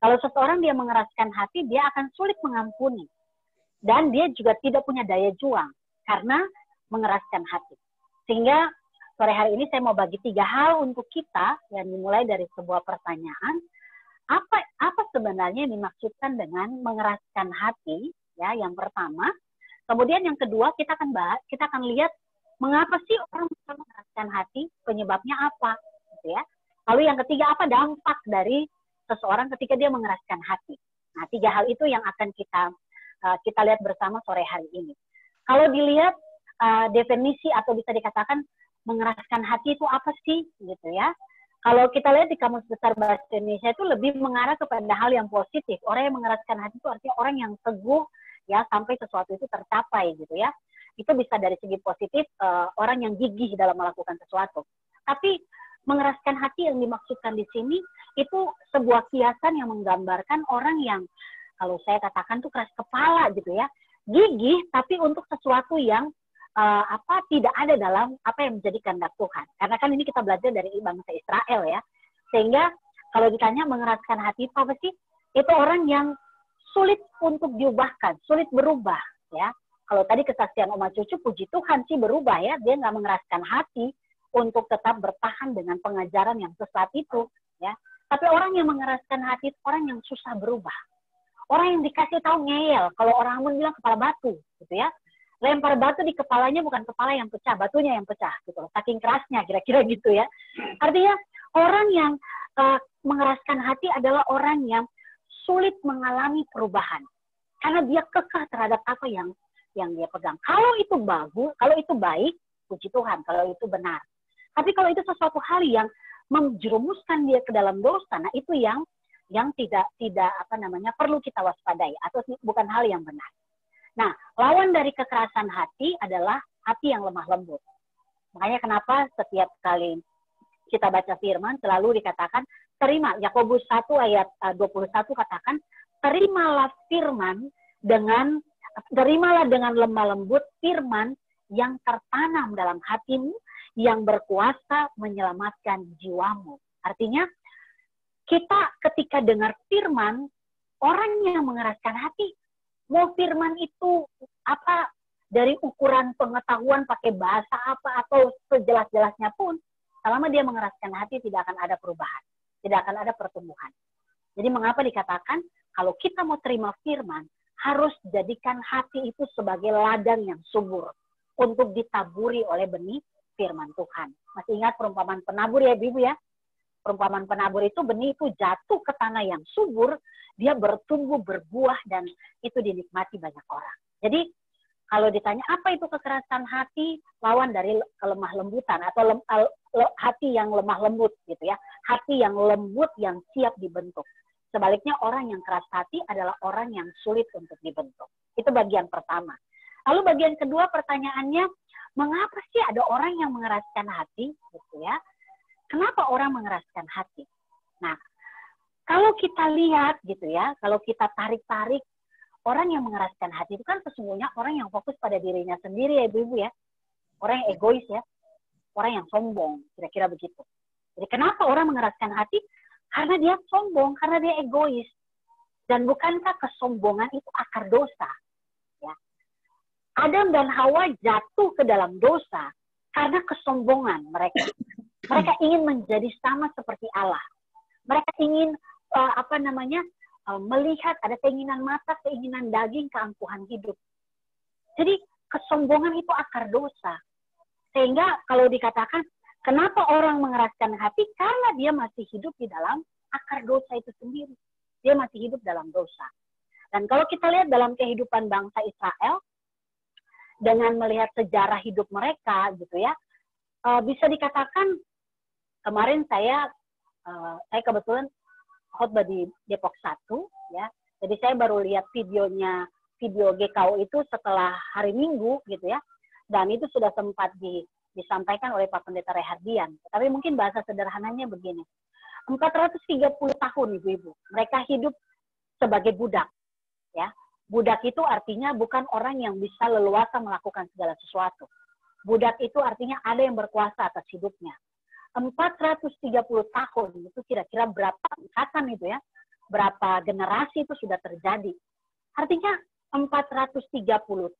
Kalau seseorang dia mengeraskan hati, dia akan sulit mengampuni. Dan dia juga tidak punya daya juang karena mengeraskan hati. Sehingga sore hari ini saya mau bagi 3 hal untuk kita yang dimulai dari sebuah pertanyaan. Apa sebenarnya yang dimaksudkan dengan mengeraskan hati? Ya, yang pertama. Kemudian yang kedua kita akan lihat mengapa sih orang bisa mengeraskan hati, penyebabnya apa, gitu ya. Lalu yang ketiga, apa dampak dari seseorang ketika dia mengeraskan hati. Nah, 3 hal itu yang akan kita lihat bersama sore hari ini. Kalau dilihat definisi atau bisa dikatakan mengeraskan hati itu apa sih, gitu ya. Kalau kita lihat di Kamus Besar Bahasa Indonesia itu lebih mengarah kepada hal yang positif. Orang yang mengeraskan hati itu artinya orang yang teguh ya sampai sesuatu itu tercapai gitu ya. Itu bisa dari segi positif orang yang gigih dalam melakukan sesuatu. Tapi mengeraskan hati yang dimaksudkan di sini itu sebuah kiasan yang menggambarkan orang yang kalau saya katakan tuh keras kepala gitu ya. Gigih tapi untuk sesuatu yang tidak ada dalam apa yang menjadi kehendak Tuhan. Karena kan ini kita belajar dari bangsa Israel ya. Sehingga kalau ditanya mengeraskan hati apa sih? Itu orang yang sulit untuk diubahkan, sulit berubah ya. Kalau tadi kesaksian Oma Cucu, puji Tuhan sih berubah ya. Dia nggak mengeraskan hati untuk tetap bertahan dengan pengajaran yang sesat itu ya. Tapi orang yang mengeraskan hati itu orang yang susah berubah. Orang yang dikasih tahu ngeyel. Kalau orang Ambon bilang kepala batu gitu ya. Lempar batu di kepalanya bukan kepala yang pecah, batunya yang pecah gitu. Saking kerasnya kira-kira gitu ya. Artinya orang yang mengeraskan hati adalah orang yang sulit mengalami perubahan. Karena dia kekeh terhadap apa yang dia pegang. Kalau itu bagus, kalau itu baik, puji Tuhan, kalau itu benar. Tapi kalau itu sesuatu hal yang menjerumuskan dia ke dalam dosa, nah itu yang tidak perlu kita waspadai atau bukan hal yang benar. Nah, lawan dari kekerasan hati adalah hati yang lemah lembut. Makanya kenapa setiap kali kita baca firman selalu dikatakan terima. Yakobus 1 ayat 21 katakan, terimalah dengan lemah lembut firman yang tertanam dalam hatimu, yang berkuasa menyelamatkan jiwamu. Artinya, kita ketika dengar firman, orang yang mengeraskan hati, mau firman itu apa dari ukuran pengetahuan pakai bahasa apa atau sejelas-jelasnya pun, selama dia mengeraskan hati tidak akan ada perubahan, tidak akan ada pertumbuhan. Jadi mengapa dikatakan kalau kita mau terima firman, harus jadikan hati itu sebagai ladang yang subur untuk ditaburi oleh benih firman Tuhan. Masih ingat perumpamaan penabur ya Ibu ya? Perumpamaan penabur itu benih itu jatuh ke tanah yang subur, dia bertumbuh, berbuah, dan itu dinikmati banyak orang. Jadi kalau ditanya apa itu kekerasan hati, lawan dari kelemah lembutan atau hati yang lemah lembut gitu ya. Hati yang lembut yang siap dibentuk. Sebaliknya orang yang keras hati adalah orang yang sulit untuk dibentuk. Itu bagian pertama. Lalu bagian kedua pertanyaannya, mengapa sih ada orang yang mengeraskan hati gitu ya? Kenapa orang mengeraskan hati? Nah, kalau kita lihat gitu ya, kalau kita tarik-tarik, orang yang mengeraskan hati itu kan sesungguhnya orang yang fokus pada dirinya sendiri ya Ibu ya. Orang yang egois ya. Orang yang sombong, kira-kira begitu. Jadi kenapa orang mengeraskan hati? Karena dia sombong, karena dia egois. Dan bukankah kesombongan itu akar dosa? Ya. Adam dan Hawa jatuh ke dalam dosa karena kesombongan mereka. Mereka ingin menjadi sama seperti Allah. Mereka ingin melihat ada keinginan mata, keinginan daging, keangkuhan hidup. Jadi kesombongan itu akar dosa. Sehingga kalau dikatakan kenapa orang mengeraskan hati? Karena dia masih hidup di dalam akar dosa itu sendiri. Dia masih hidup dalam dosa. Dan kalau kita lihat dalam kehidupan bangsa Israel, dengan melihat sejarah hidup mereka gitu ya, bisa dikatakan kemarin saya kebetulan khotbah di Depok 1 ya. Jadi saya baru lihat video GKO itu setelah hari Minggu gitu ya. Dan itu sudah sempat disampaikan oleh Pak Pendeta Rehardian. Tapi mungkin bahasa sederhananya begini. 430 tahun ibu-ibu, mereka hidup sebagai budak. Ya, budak itu artinya bukan orang yang bisa leluasa melakukan segala sesuatu. Budak itu artinya ada yang berkuasa atas hidupnya. 430 tahun itu kira-kira berapa angkatan itu ya? Berapa generasi itu sudah terjadi. Artinya 430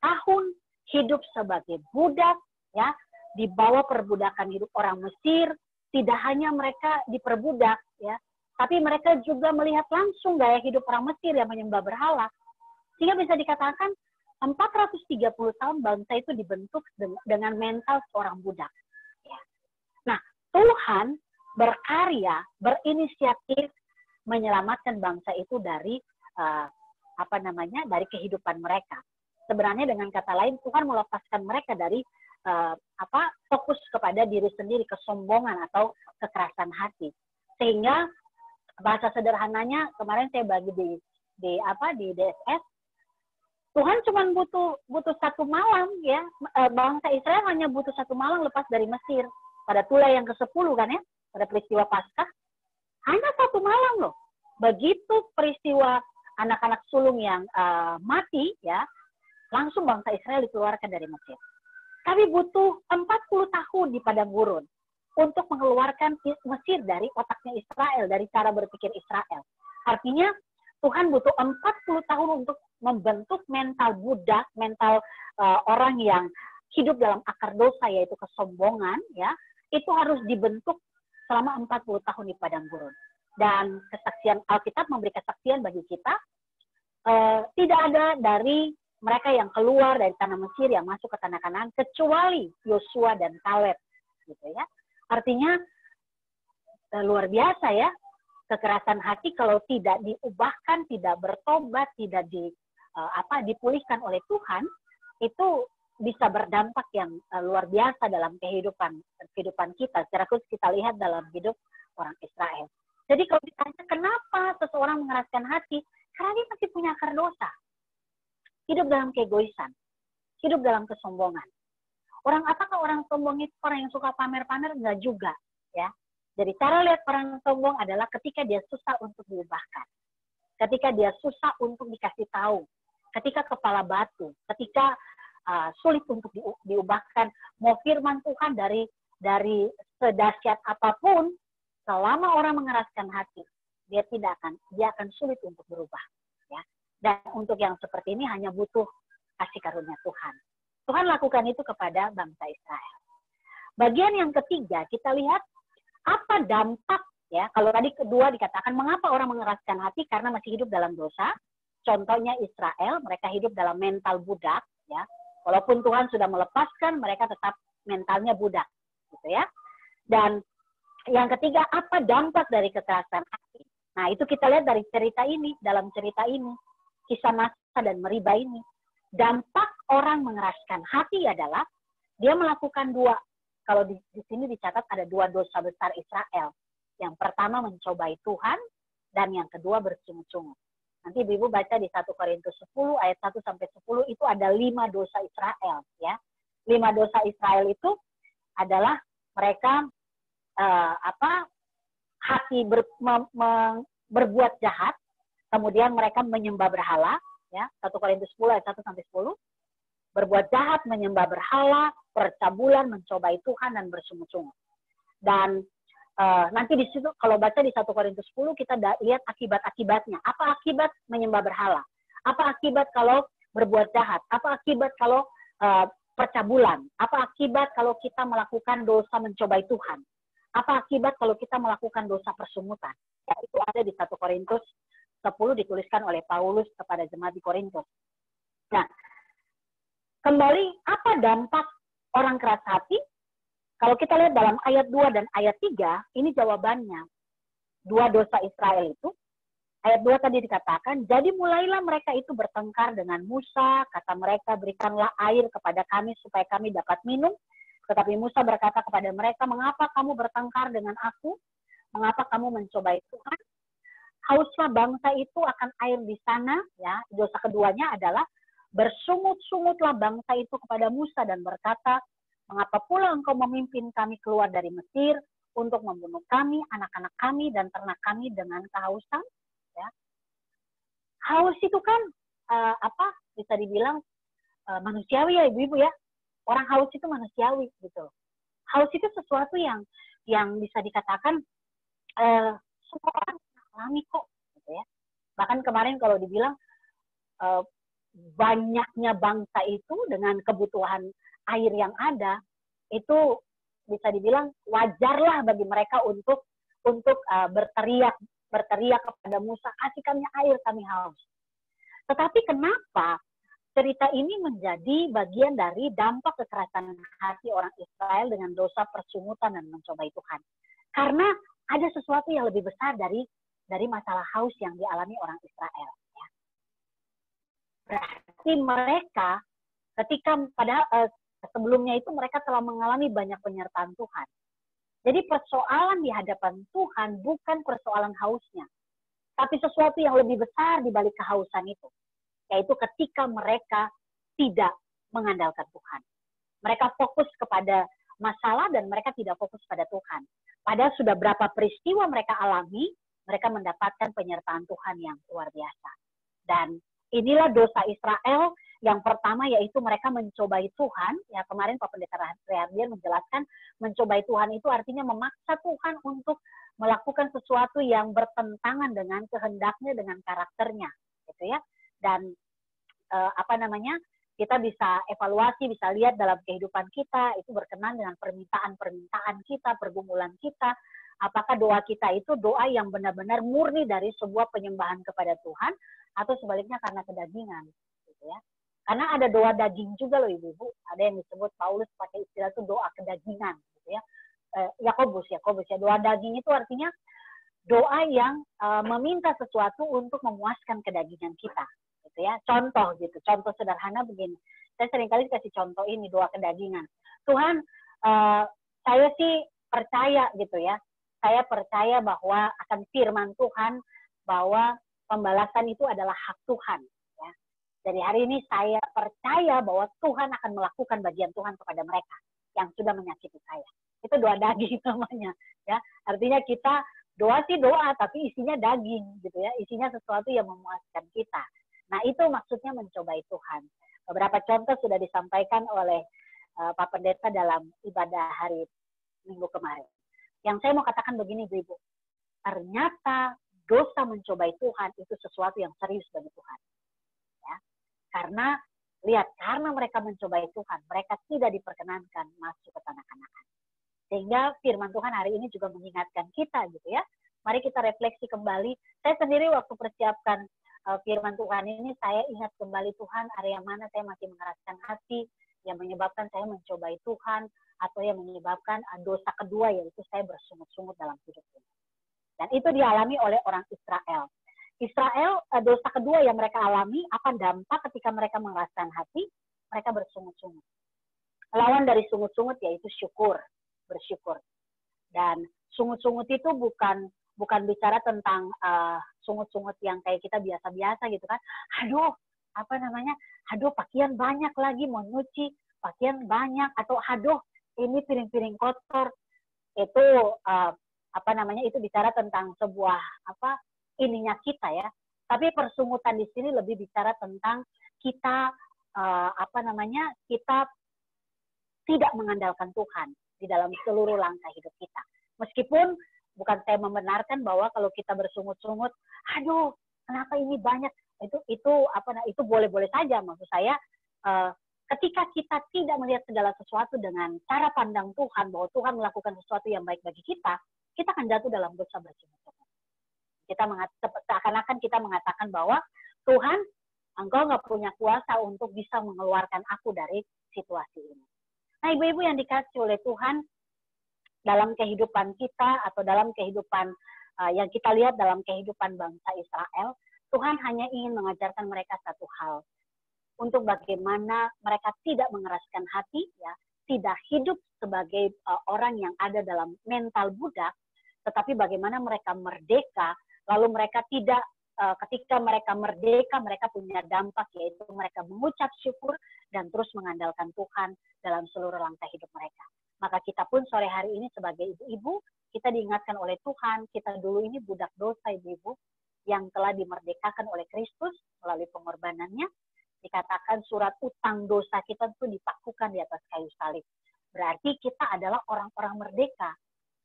tahun hidup sebagai budak, ya, di bawah perbudakan hidup orang Mesir. Tidak hanya mereka diperbudak, ya, tapi mereka juga melihat langsung gaya hidup orang Mesir yang menyembah berhala. Sehingga bisa dikatakan 430 tahun bangsa itu dibentuk dengan mental seorang budak. Ya. Nah, Tuhan berkarya, berinisiatif menyelamatkan bangsa itu dari dari kehidupan mereka. Sebenarnya dengan kata lain Tuhan melepaskan mereka dari fokus kepada diri sendiri, kesombongan atau kekerasan hati. Sehingga bahasa sederhananya kemarin saya bagi di DSS, Tuhan cuma butuh satu malam ya, bangsa Israel hanya butuh satu malam lepas dari Mesir pada Tulai yang ke-10 kan ya, pada peristiwa Paskah. Hanya satu malam loh. Begitu peristiwa anak-anak sulung yang mati ya, langsung bangsa Israel dikeluarkan dari Mesir. Tapi butuh 40 tahun di padang gurun untuk mengeluarkan Mesir dari otaknya Israel, dari cara berpikir Israel. Artinya Tuhan butuh 40 tahun untuk membentuk mental budak, mental orang yang hidup dalam akar dosa, yaitu kesombongan, ya, itu harus dibentuk selama 40 tahun di padang gurun. Dan kesaksian Alkitab memberi kesaksian bagi kita, tidak ada dari mereka yang keluar dari tanah Mesir yang masuk ke tanah Kanaan kecuali Yosua dan Kaleb, gitu ya. Artinya luar biasa ya, kekerasan hati kalau tidak diubahkan, tidak bertobat, tidak dipulihkan oleh Tuhan, itu bisa berdampak yang luar biasa dalam kehidupan kita. Secara khusus kita lihat dalam hidup orang Israel. Jadi kalau ditanya kenapa seseorang mengeraskan hati, karena dia masih punya akar dosa. Hidup dalam keegoisan, hidup dalam kesombongan. Apakah orang sombong itu orang yang suka pamer-pamer? Enggak juga, ya. Jadi cara lihat orang sombong adalah ketika dia susah untuk diubahkan, ketika dia susah untuk dikasih tahu, ketika kepala batu, ketika sulit untuk diubahkan. Mau firman Tuhan dari sedahsyat apapun, selama orang mengeraskan hati, dia akan sulit untuk berubah. Ya. Dan untuk yang seperti ini hanya butuh kasih karunia Tuhan. Tuhan lakukan itu kepada bangsa Israel. Bagian yang ketiga, kita lihat apa dampak, ya. Kalau tadi kedua dikatakan mengapa orang mengeraskan hati karena masih hidup dalam dosa. Contohnya Israel, mereka hidup dalam mental budak, ya. Walaupun Tuhan sudah melepaskan, mereka tetap mentalnya budak, gitu ya. Dan yang ketiga, apa dampak dari kekerasan hati? Nah, itu kita lihat dari cerita ini, dalam cerita ini, kisah Masa dan Meriba ini. Dampak orang mengeraskan hati adalah dia melakukan dua. Kalau di sini dicatat ada dua dosa besar Israel. Yang pertama mencobai Tuhan, dan yang kedua bersungut-sungut. Nanti Ibu baca di 1 Korintus 10 ayat 1 sampai 10 itu ada 5 dosa Israel, ya. 5 dosa Israel itu adalah mereka hati berbuat jahat, kemudian mereka menyembah berhala, ya. 1 Korintus 10 ayat 1 sampai 10. Berbuat jahat, menyembah berhala, percabulan, mencobai Tuhan, dan bersungut-sungut. Dan nanti di situ kalau baca di 1 Korintus 10 kita lihat akibat-akibatnya. Apa akibat menyembah berhala? Apa akibat kalau berbuat jahat? Apa akibat kalau percabulan? Apa akibat kalau kita melakukan dosa mencobai Tuhan? Apa akibat kalau kita melakukan dosa persungutan? Ya, itu ada di 1 Korintus 10 dituliskan oleh Paulus kepada jemaat di Korintus. Nah, kembali apa dampak orang keras hati? Kalau kita lihat dalam ayat 2 dan ayat 3, ini jawabannya. Dua dosa Israel itu, ayat 2 tadi dikatakan, jadi mulailah mereka itu bertengkar dengan Musa, kata mereka, berikanlah air kepada kami supaya kami dapat minum. Tetapi Musa berkata kepada mereka, mengapa kamu bertengkar dengan aku? Mengapa kamu mencobai Tuhan? Hauslah bangsa itu akan air di sana. Ya, dosa keduanya adalah bersungut-sungutlah bangsa itu kepada Musa dan berkata, Mengapa pula engkau memimpin kami keluar dari Mesir untuk membunuh kami, anak-anak kami, dan ternak kami dengan kehausan? Ya. Haus itu kan bisa dibilang manusiawi ya ibu-ibu ya. Orang haus itu manusiawi gitu. Haus itu sesuatu yang bisa dikatakan semua orang alami kok, gitu ya. Bahkan kemarin kalau dibilang banyaknya bangsa itu dengan kebutuhan air yang ada, itu bisa dibilang wajarlah bagi mereka untuk berteriak kepada Musa, kasih kami air, kami haus. Tetapi kenapa cerita ini menjadi bagian dari dampak kekerasan hati orang Israel dengan dosa persungutan dan mencobai Tuhan? Karena ada sesuatu yang lebih besar dari masalah haus yang dialami orang Israel. Ya. Berarti mereka ketika sebelumnya itu mereka telah mengalami banyak penyertaan Tuhan. Jadi persoalan di hadapan Tuhan bukan persoalan hausnya, tapi sesuatu yang lebih besar di balik kehausan itu, yaitu ketika mereka tidak mengandalkan Tuhan. Mereka fokus kepada masalah dan mereka tidak fokus pada Tuhan. Padahal sudah berapa peristiwa mereka alami, mereka mendapatkan penyertaan Tuhan yang luar biasa. Dan inilah dosa Israel yang pertama, yaitu mereka mencobai Tuhan. Ya, kemarin Pak Pendeta Rehardian menjelaskan, mencobai Tuhan itu artinya memaksa Tuhan untuk melakukan sesuatu yang bertentangan dengan kehendaknya, dengan karakternya, gitu ya. Dan kita bisa evaluasi, bisa lihat dalam kehidupan kita itu berkenan dengan permintaan kita, pergumulan kita. Apakah doa kita itu doa yang benar-benar murni dari sebuah penyembahan kepada Tuhan, atau sebaliknya karena kedagingan, gitu ya. Karena ada doa daging juga loh ibu-ibu. Ada yang disebut Paulus pakai istilah itu doa kedagingan, gitu ya. Yakobus ya, doa daging itu artinya doa yang meminta sesuatu untuk memuaskan kedagingan kita, gitu ya. Contoh sederhana begini. Saya seringkali kasih contoh ini, doa kedagingan. Tuhan, saya sih percaya gitu ya. Saya percaya bahwa akan firman Tuhan bahwa pembalasan itu adalah hak Tuhan. Ya. Jadi hari ini saya percaya bahwa Tuhan akan melakukan bagian Tuhan kepada mereka yang sudah menyakiti saya. Itu doa daging namanya. Ya. Artinya kita doa sih doa, tapi isinya daging, gitu ya. Isinya sesuatu yang memuaskan kita. Nah itu maksudnya mencobai Tuhan. Beberapa contoh sudah disampaikan oleh Pak Pendeta dalam ibadah hari Minggu kemarin. Yang saya mau katakan begini, Ibu, ternyata dosa mencobai Tuhan itu sesuatu yang serius bagi Tuhan. Ya. Karena mereka mencobai Tuhan, mereka tidak diperkenankan masuk ke tanah Kanaan. Sehingga firman Tuhan hari ini juga mengingatkan kita, gitu ya. Mari kita refleksi kembali. Saya sendiri waktu persiapkan firman Tuhan ini, saya ingat kembali Tuhan, area mana saya masih mengeraskan hati, yang menyebabkan saya mencobai Tuhan, atau yang menyebabkan dosa kedua, yaitu saya bersungut-sungut dalam hidup ini. Dan itu dialami oleh orang Israel. Dosa kedua yang mereka alami, apa dampak ketika mereka mengeraskan hati? Mereka bersungut-sungut. Lawan dari sungut-sungut yaitu bersyukur. Dan sungut-sungut itu bukan bicara tentang sungut-sungut yang kayak kita biasa-biasa gitu kan. Aduh pakaian banyak lagi mau nyuci, pakaian banyak, atau aduh ini piring-piring kotor. Itu itu bicara tentang sebuah ininya kita ya. Tapi persungutan di sini lebih bicara tentang kita kita tidak mengandalkan Tuhan di dalam seluruh langkah hidup kita. Meskipun bukan saya membenarkan bahwa kalau kita bersungut-sungut, aduh kenapa ini banyak, itu boleh-boleh saja. Maksud saya ketika kita tidak melihat segala sesuatu dengan cara pandang Tuhan, bahwa Tuhan melakukan sesuatu yang baik bagi kita akan jatuh dalam dosa bersungut-sungut. Seakan-akan kita mengatakan bahwa Tuhan, Engkau nggak punya kuasa untuk bisa mengeluarkan aku dari situasi ini. Nah, ibu-ibu yang dikasih oleh Tuhan, dalam kehidupan kita atau dalam kehidupan yang kita lihat dalam kehidupan bangsa Israel, Tuhan hanya ingin mengajarkan mereka satu hal, untuk bagaimana mereka tidak mengeraskan hati, ya, tidak hidup sebagai orang yang ada dalam mental budak, tetapi bagaimana mereka merdeka, lalu mereka tidak ketika mereka merdeka, mereka punya dampak, yaitu mereka mengucap syukur dan terus mengandalkan Tuhan dalam seluruh langkah hidup mereka. Maka kita pun sore hari ini sebagai ibu-ibu, kita diingatkan oleh Tuhan, kita dulu ini budak dosa ibu-ibu, yang telah dimerdekakan oleh Kristus melalui pengorbanannya. Dikatakan surat utang dosa kita itu dipakukan di atas kayu salib. Berarti kita adalah orang-orang merdeka.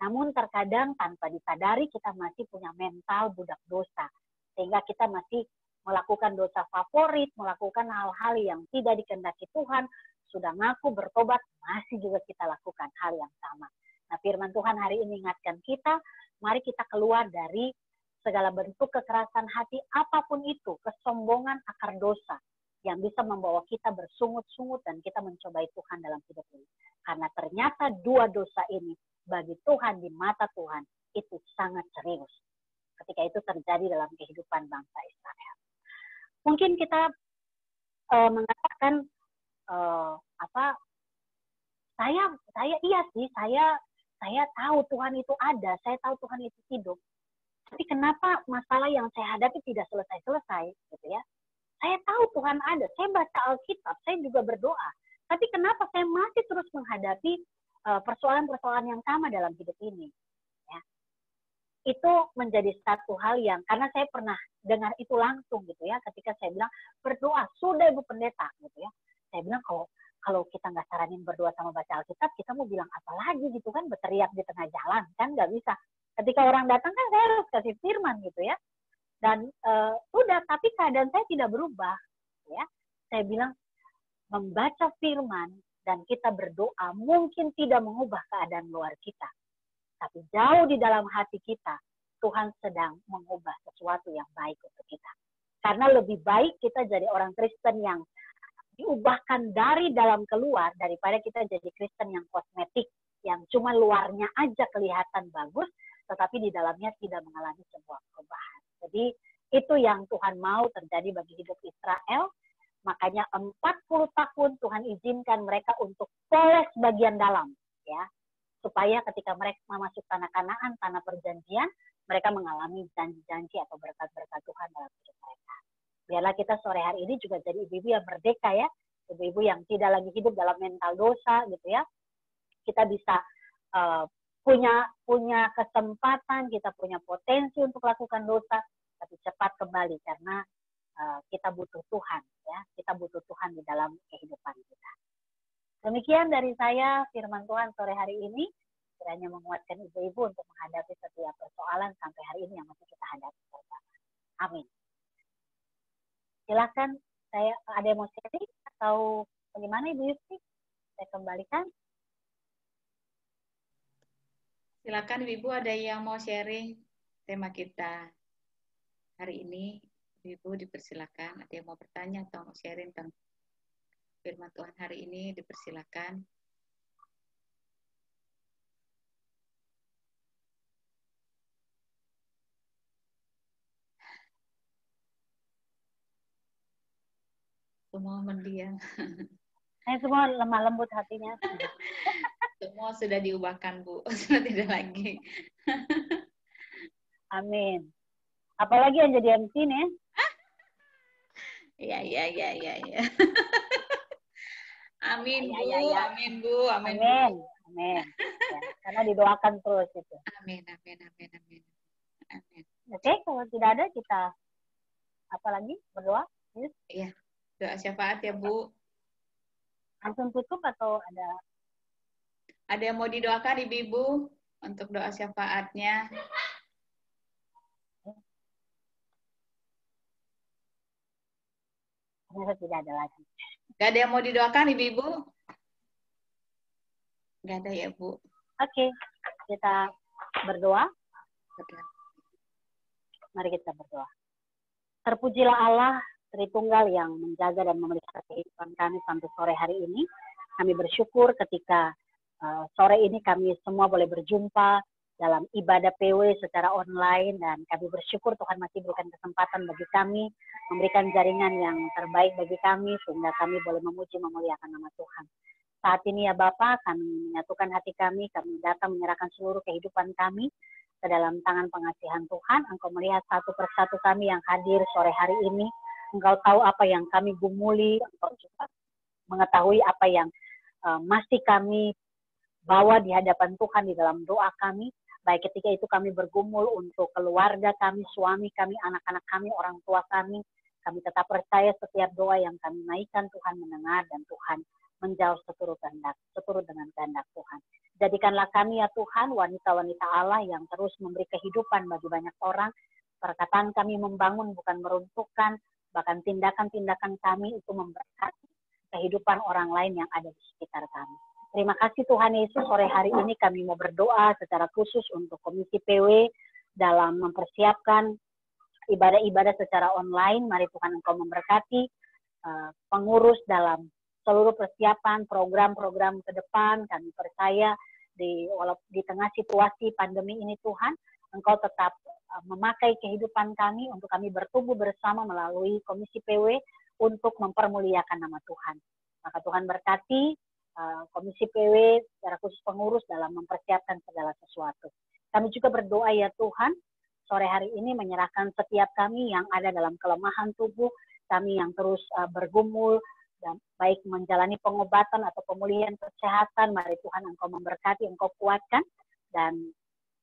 Namun terkadang tanpa disadari kita masih punya mental budak dosa. Sehingga kita masih melakukan dosa favorit, melakukan hal-hal yang tidak dikehendaki Tuhan, sudah ngaku bertobat, masih juga kita lakukan hal yang sama. Nah, firman Tuhan hari ini ingatkan kita, mari kita keluar dari segala bentuk kekerasan hati, apapun itu, kesombongan akar dosa, yang bisa membawa kita bersungut-sungut dan kita mencobai Tuhan dalam hidup ini. Karena ternyata dua dosa ini, bagi Tuhan, di mata Tuhan, itu sangat serius. Ketika itu terjadi dalam kehidupan bangsa Israel. Mungkin kita mengatakan saya iya sih, saya tahu Tuhan itu ada, saya tahu Tuhan itu hidup. Tapi kenapa masalah yang saya hadapi tidak selesai-selesai, gitu ya? Saya tahu Tuhan ada, saya baca Alkitab, saya juga berdoa. Tapi kenapa saya masih terus menghadapi persoalan-persoalan yang sama dalam hidup ini? Itu menjadi satu hal yang, karena saya pernah dengar itu langsung gitu ya, ketika saya bilang berdoa, sudah Ibu Pendeta gitu ya. Saya bilang kalau kita nggak saranin berdoa sama baca Alkitab, kita mau bilang apa lagi gitu kan, berteriak di tengah jalan, kan nggak bisa. Ketika orang datang kan saya harus kasih firman gitu ya. Dan sudah, tapi keadaan saya tidak berubah. Ya. Saya bilang membaca firman dan kita berdoa mungkin tidak mengubah keadaan luar kita. Tapi jauh di dalam hati kita, Tuhan sedang mengubah sesuatu yang baik untuk kita. Karena lebih baik kita jadi orang Kristen yang diubahkan dari dalam keluar, daripada kita jadi Kristen yang kosmetik, yang cuma luarnya aja kelihatan bagus, tetapi di dalamnya tidak mengalami sebuah perubahan. Jadi itu yang Tuhan mau terjadi bagi hidup Israel. Makanya 40 tahun Tuhan izinkan mereka untuk poles bagian dalam, ya, supaya ketika mereka masuk tanah Kanaan, tanah perjanjian, mereka mengalami janji-janji atau berkat-berkat Tuhan dalam hidup mereka. Biarlah kita sore hari ini juga jadi ibu-ibu yang merdeka ya, ibu-ibu yang tidak lagi hidup dalam mental dosa gitu ya. Kita bisa punya kesempatan, kita punya potensi untuk lakukan dosa, tapi cepat kembali karena kita butuh Tuhan ya, kita butuh Tuhan di dalam kehidupan kita. Demikian dari saya, firman Tuhan sore hari ini, kiranya menguatkan ibu-ibu untuk menghadapi setiap persoalan sampai hari ini yang masih kita hadapi bersama. Amin. Silakan, ada yang mau sharing atau bagaimana Ibu Yusti? Saya kembalikan. Silakan Ibu, ada yang mau sharing tema kita hari ini? Ibu dipersilakan. Ada yang mau bertanya atau mau sharing tentang firman Tuhan hari ini, dipersilakan. Semua mendiam. Semua lemah lembut hatinya. Semua sudah diubahkan, Bu. Sudah tidak lagi. Amin. Apalagi yang jadi MC nih. Iya. Amin, Bu. Ya. Amin, Bu. Amin. Ya, karena didoakan terus itu. Amin. Oke, kalau tidak ada kita apa lagi? Berdoa? Yes. Iya. Doa syafaat ya, Bu. Langsung tutup atau ada? Ada yang mau didoakan Ibu-ibu untuk doa syafaatnya? Ternyata tidak ada lagi. Gak ada yang mau didoakan Ibu-ibu? Gak ada ya, Bu. Oke, kita berdoa. Mari kita berdoa. Terpujilah Allah Tritunggal yang menjaga dan memelihara kehidupan kami sampai sore hari ini. Kami bersyukur ketika sore ini kami semua boleh berjumpa dalam ibadah PW secara online, dan kami bersyukur Tuhan masih berikan kesempatan bagi kami, memberikan jaringan yang terbaik bagi kami, sehingga kami boleh memuji memuliakan nama Tuhan. Saat ini ya Bapa, kami menyatukan hati kami datang menyerahkan seluruh kehidupan kami, ke dalam tangan pengasihan Tuhan. Engkau melihat satu persatu kami yang hadir sore hari ini. Engkau tahu apa yang kami gumuli, Engkau juga mengetahui apa yang masih kami bawa di hadapan Tuhan di dalam doa kami. Baik ketika itu kami bergumul untuk keluarga kami, suami kami, anak-anak kami, orang tua kami. Kami tetap percaya setiap doa yang kami naikkan Tuhan mendengar dan Tuhan menjawab seturut dengan kehendak Tuhan. Jadikanlah kami ya Tuhan wanita-wanita Allah yang terus memberi kehidupan bagi banyak orang. Perkataan kami membangun bukan meruntuhkan, bahkan tindakan-tindakan kami itu memberkati kehidupan orang lain yang ada di sekitar kami. Terima kasih Tuhan Yesus, sore hari ini kami mau berdoa secara khusus untuk Komisi PW dalam mempersiapkan ibadah-ibadah secara online. Mari Tuhan Engkau memberkati pengurus dalam seluruh persiapan program-program ke depan. Kami percaya di tengah situasi pandemi ini Tuhan, Engkau tetap memakai kehidupan kami untuk kami bertumbuh bersama melalui Komisi PW untuk mempermuliakan nama Tuhan. Maka Tuhan berkati Komisi PW secara khusus pengurus dalam mempersiapkan segala sesuatu. Kami juga berdoa ya Tuhan, sore hari ini menyerahkan setiap kami yang ada dalam kelemahan tubuh, kami yang terus bergumul, dan baik menjalani pengobatan atau pemulihan kesehatan. Mari Tuhan Engkau memberkati, Engkau kuatkan, dan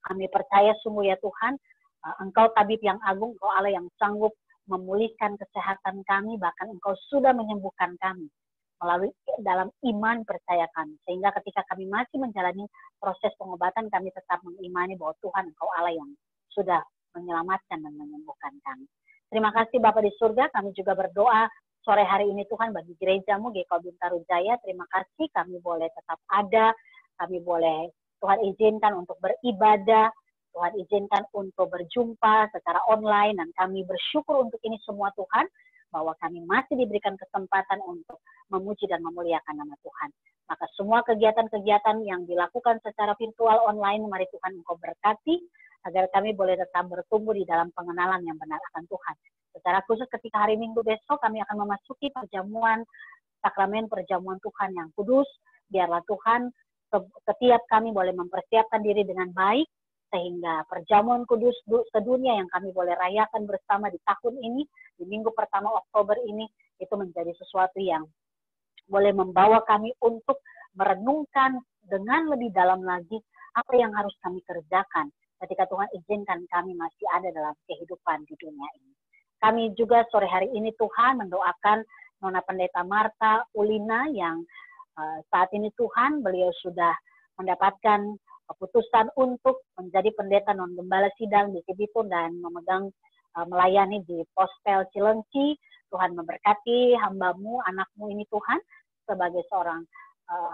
kami percaya sungguh ya Tuhan, Engkau tabib yang agung, Engkau Allah yang sanggup memulihkan kesehatan kami, bahkan Engkau sudah menyembuhkan kami melalui dalam iman percaya kami. Sehingga ketika kami masih menjalani proses pengobatan, kami tetap mengimani bahwa Tuhan Engkau Allah yang sudah menyelamatkan dan menyembuhkan kami. Terima kasih Bapa di surga, kami juga berdoa sore hari ini Tuhan bagi gerejamu GKO Bintaro Jaya. Terima kasih kami boleh tetap ada, kami boleh Tuhan izinkan untuk beribadah, Tuhan izinkan untuk berjumpa secara online, dan kami bersyukur untuk ini semua Tuhan, bahwa kami masih diberikan kesempatan untuk memuji dan memuliakan nama Tuhan. Maka semua kegiatan-kegiatan yang dilakukan secara virtual online, mari Tuhan Engkau berkati, agar kami boleh tetap bertumbuh di dalam pengenalan yang benar akan Tuhan. Secara khusus ketika hari Minggu besok kami akan memasuki perjamuan, sakramen perjamuan Tuhan yang kudus. Biarlah Tuhan setiap kami boleh mempersiapkan diri dengan baik, sehingga perjamuan kudus sedunia yang kami boleh rayakan bersama di tahun ini, di minggu pertama Oktober ini, itu menjadi sesuatu yang boleh membawa kami untuk merenungkan dengan lebih dalam lagi apa yang harus kami kerjakan ketika Tuhan izinkan kami masih ada dalam kehidupan di dunia ini. Kami juga sore hari ini Tuhan mendoakan Nona Pendeta Marta Ulina yang saat ini Tuhan beliau sudah mendapatkan keputusan untuk menjadi pendeta non gembala sidang di Cibitung dan memegang melayani di Pospel Cilengsi. Tuhan memberkati hambamu, anakmu ini Tuhan, sebagai seorang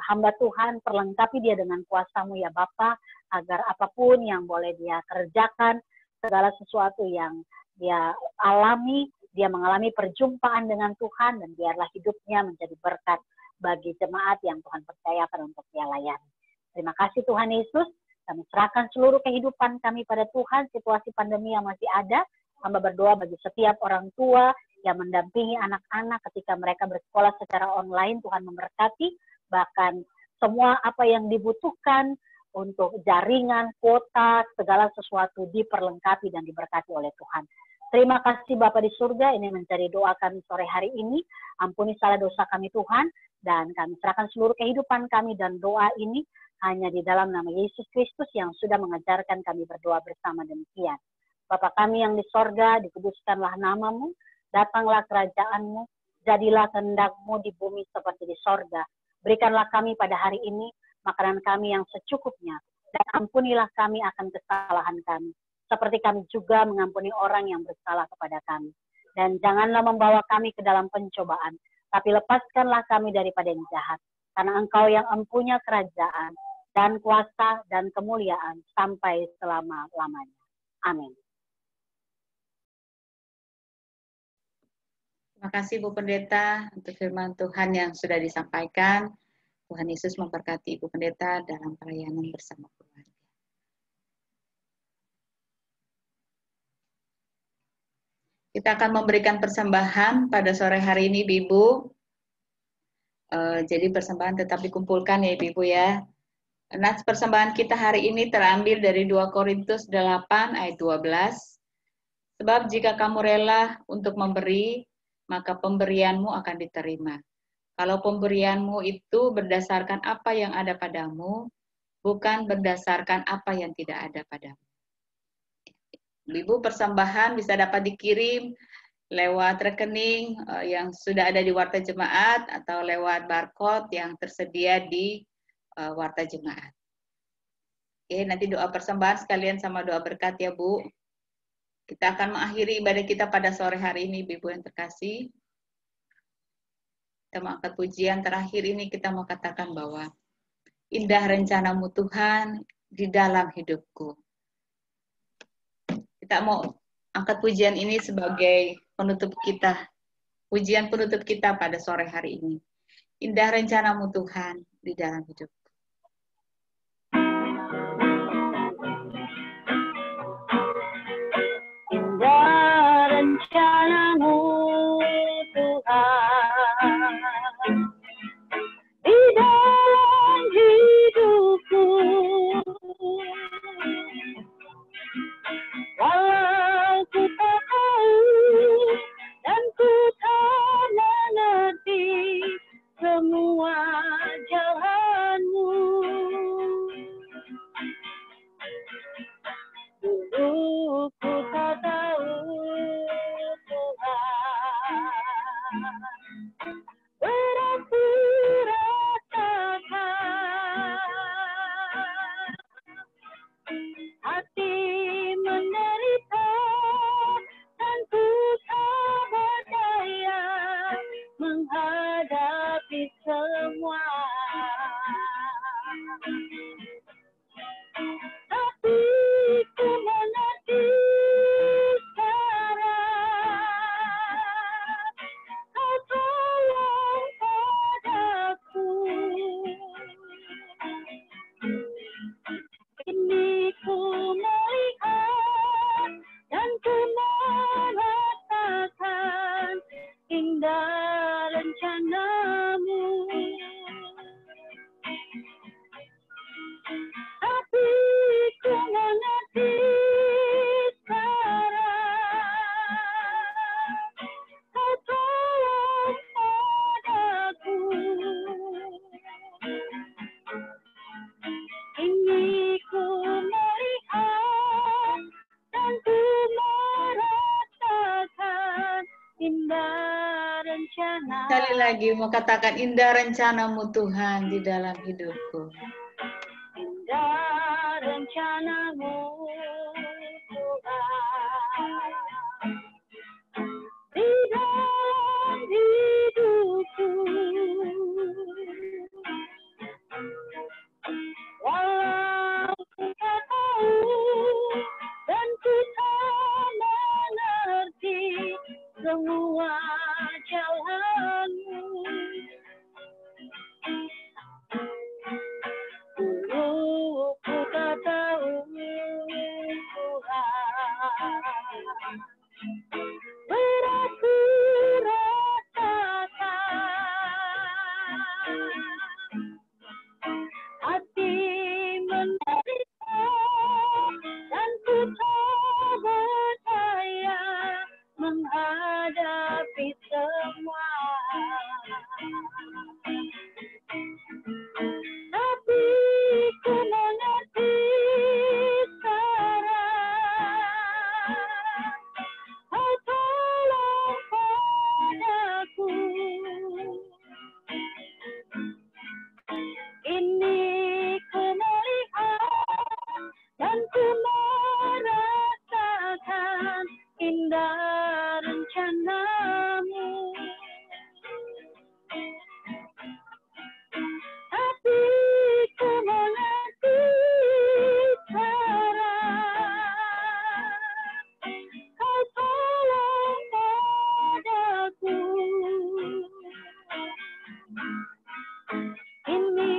hamba Tuhan, perlengkapi dia dengan kuasa-Mu ya Bapa, agar apapun yang boleh dia kerjakan, segala sesuatu yang dia alami, dia mengalami perjumpaan dengan Tuhan, dan biarlah hidupnya menjadi berkat bagi jemaat yang Tuhan percayakan untuk dia layani. Terima kasih Tuhan Yesus, kami serahkan seluruh kehidupan kami pada Tuhan. Situasi pandemi yang masih ada, hamba berdoa bagi setiap orang tua yang mendampingi anak-anak ketika mereka bersekolah secara online. Tuhan memberkati, bahkan semua apa yang dibutuhkan untuk jaringan, kuota, segala sesuatu diperlengkapi dan diberkati oleh Tuhan. Terima kasih Bapa di surga, ini menjadi doa kami sore hari ini. Ampuni salah dosa kami Tuhan, dan kami serahkan seluruh kehidupan kami dan doa ini hanya di dalam nama Yesus Kristus yang sudah mengajarkan kami berdoa bersama demikian. Bapa kami yang di sorga, dikuduskanlah nama-Mu, datanglah kerajaan-Mu, jadilah kehendak-Mu di bumi seperti di sorga. Berikanlah kami pada hari ini makanan kami yang secukupnya, dan ampunilah kami akan kesalahan kami, seperti kami juga mengampuni orang yang bersalah kepada kami. Dan janganlah membawa kami ke dalam pencobaan, tapi lepaskanlah kami daripada yang jahat. Karena Engkau yang empunya kerajaan, dan kuasa, dan kemuliaan, sampai selama-lamanya. Amin. Terima kasih Bu Pendeta untuk firman Tuhan yang sudah disampaikan. Tuhan Yesus memberkati Ibu Pendeta dalam pelayanan bersama keluarga. Kita akan memberikan persembahan pada sore hari ini, Ibu. Jadi persembahan tetap dikumpulkan ya Ibu ya. Nats persembahan kita hari ini terambil dari 2 Korintus 8 ayat 12. Sebab jika kamu rela untuk memberi, maka pemberianmu akan diterima. Kalau pemberianmu itu berdasarkan apa yang ada padamu, bukan berdasarkan apa yang tidak ada padamu. Ibu, persembahan bisa dapat dikirim lewat rekening yang sudah ada di Warta Jemaat atau lewat barcode yang tersedia di Warta Jemaat. Oke, nanti doa persembahan sekalian sama doa berkat ya, Bu. Kita akan mengakhiri ibadah kita pada sore hari ini, Ibu yang terkasih. Kita mau angkat pujian terakhir ini, kita mau katakan bahwa indah rencanamu Tuhan di dalam hidupku. Kita mau angkat pujian ini sebagai penutup kita, pujian penutup kita pada sore hari ini. Indah rencanamu Tuhan di dalam hidupku. Indah rencanamu Tuhan di dalam hidupku, walau ku tak tahu dan ku tak mengerti semua jalanmu. Dulu ku tak tahu Tuhan, berarti rasakan hati menderita dan ku tak berdaya menghadapi semua. Tapi ku mengerti sekarang, kau tolong padaku. Kini ku melihat dan ku merasakan indah rencanamu. Tapi ku mengerti sekarang, kau tolong padaku. Ini ku melihat dan ku merasakan indah rencana. Sekali lagi mau katakan indah rencanamu Tuhan di dalam hidupku. Indah rencanamu Tuhan di dalam hidupku, walau ku tak tahu dan ku tak mengerti semua jalanmu. Dulu ku tak tahu Tuhan, berarti rasakan hati menderita dan ku tak berdaya menghadapi semua. Tapi ku mengerti sekarang, kau tolong padaku. Ini ku melihat dan ku merasakan indah rencanamu. Tapi ku mengerti sekarang, kau tolong padaku. Ini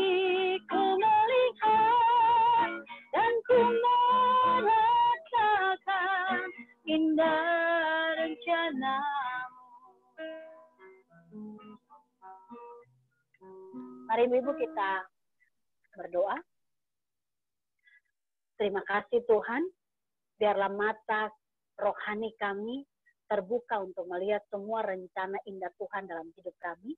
ku melihat dan ku merasakan indah rencanamu. Mari Ibu kita berdoa. Terima kasih Tuhan, biarlah mata rohani kami terbuka untuk melihat semua rencana indah Tuhan dalam hidup kami.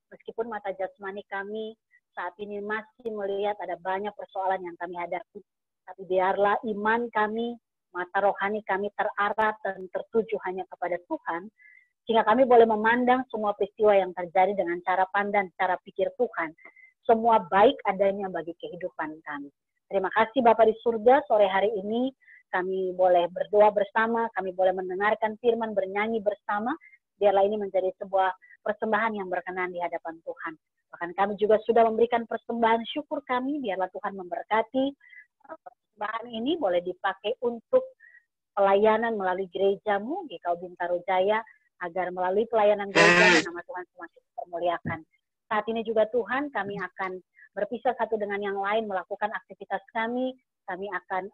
Meskipun mata jasmani kami saat ini masih melihat ada banyak persoalan yang kami hadapi, tapi biarlah iman kami, mata rohani kami terarah dan tertuju hanya kepada Tuhan, sehingga kami boleh memandang semua peristiwa yang terjadi dengan cara pandang, cara pikir Tuhan. Semua baik adanya bagi kehidupan kami. Terima kasih Bapa di surga, sore hari ini kami boleh berdoa bersama, kami boleh mendengarkan firman, bernyanyi bersama. Biarlah ini menjadi sebuah persembahan yang berkenan di hadapan Tuhan. Bahkan kami juga sudah memberikan persembahan syukur kami, biarlah Tuhan memberkati. Persembahan ini boleh dipakai untuk pelayanan melalui gerejamu, GKO Bintaro Jaya, agar melalui pelayanan gereja nama Tuhan semakin dipermuliakan. Saat ini juga Tuhan, kami akan berpisah satu dengan yang lain, melakukan aktivitas kami akan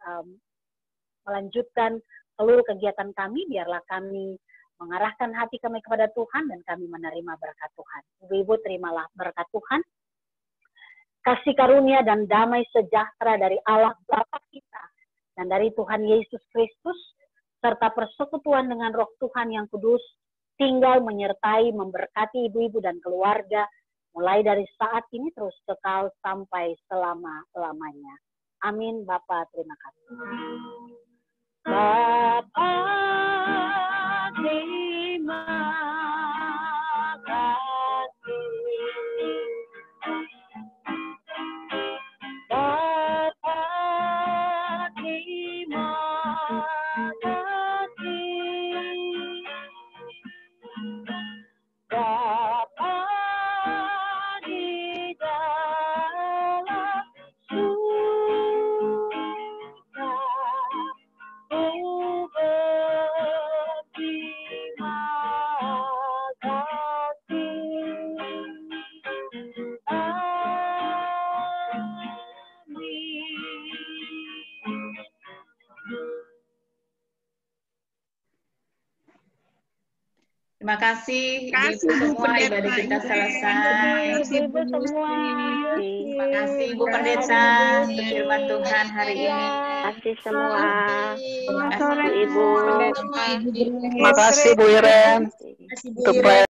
melanjutkan seluruh kegiatan kami, biarlah kami mengarahkan hati kami kepada Tuhan dan kami menerima berkat Tuhan. Ibu-ibu terimalah berkat Tuhan, kasih karunia dan damai sejahtera dari Allah Bapa kita dan dari Tuhan Yesus Kristus, serta persekutuan dengan Roh Tuhan yang kudus, tinggal menyertai, memberkati ibu-ibu dan keluarga, mulai dari saat ini terus kekal sampai selama-lamanya. Amin. Bapa, terima kasih. Bapa, terima kasih. Bapa, terima kasih. Bapa di dalam surga, ku berterima kasih. Terima kasih ibu-ibu semua, ibadah kita selesai. Ibu-ibu semua. Terima kasih Ibu Pendeta untuk firman Tuhan hari ini. Terima kasih semua. Terima kasih Ibu. Terima kasih Bu Iren. Terima kasih Bu Iren.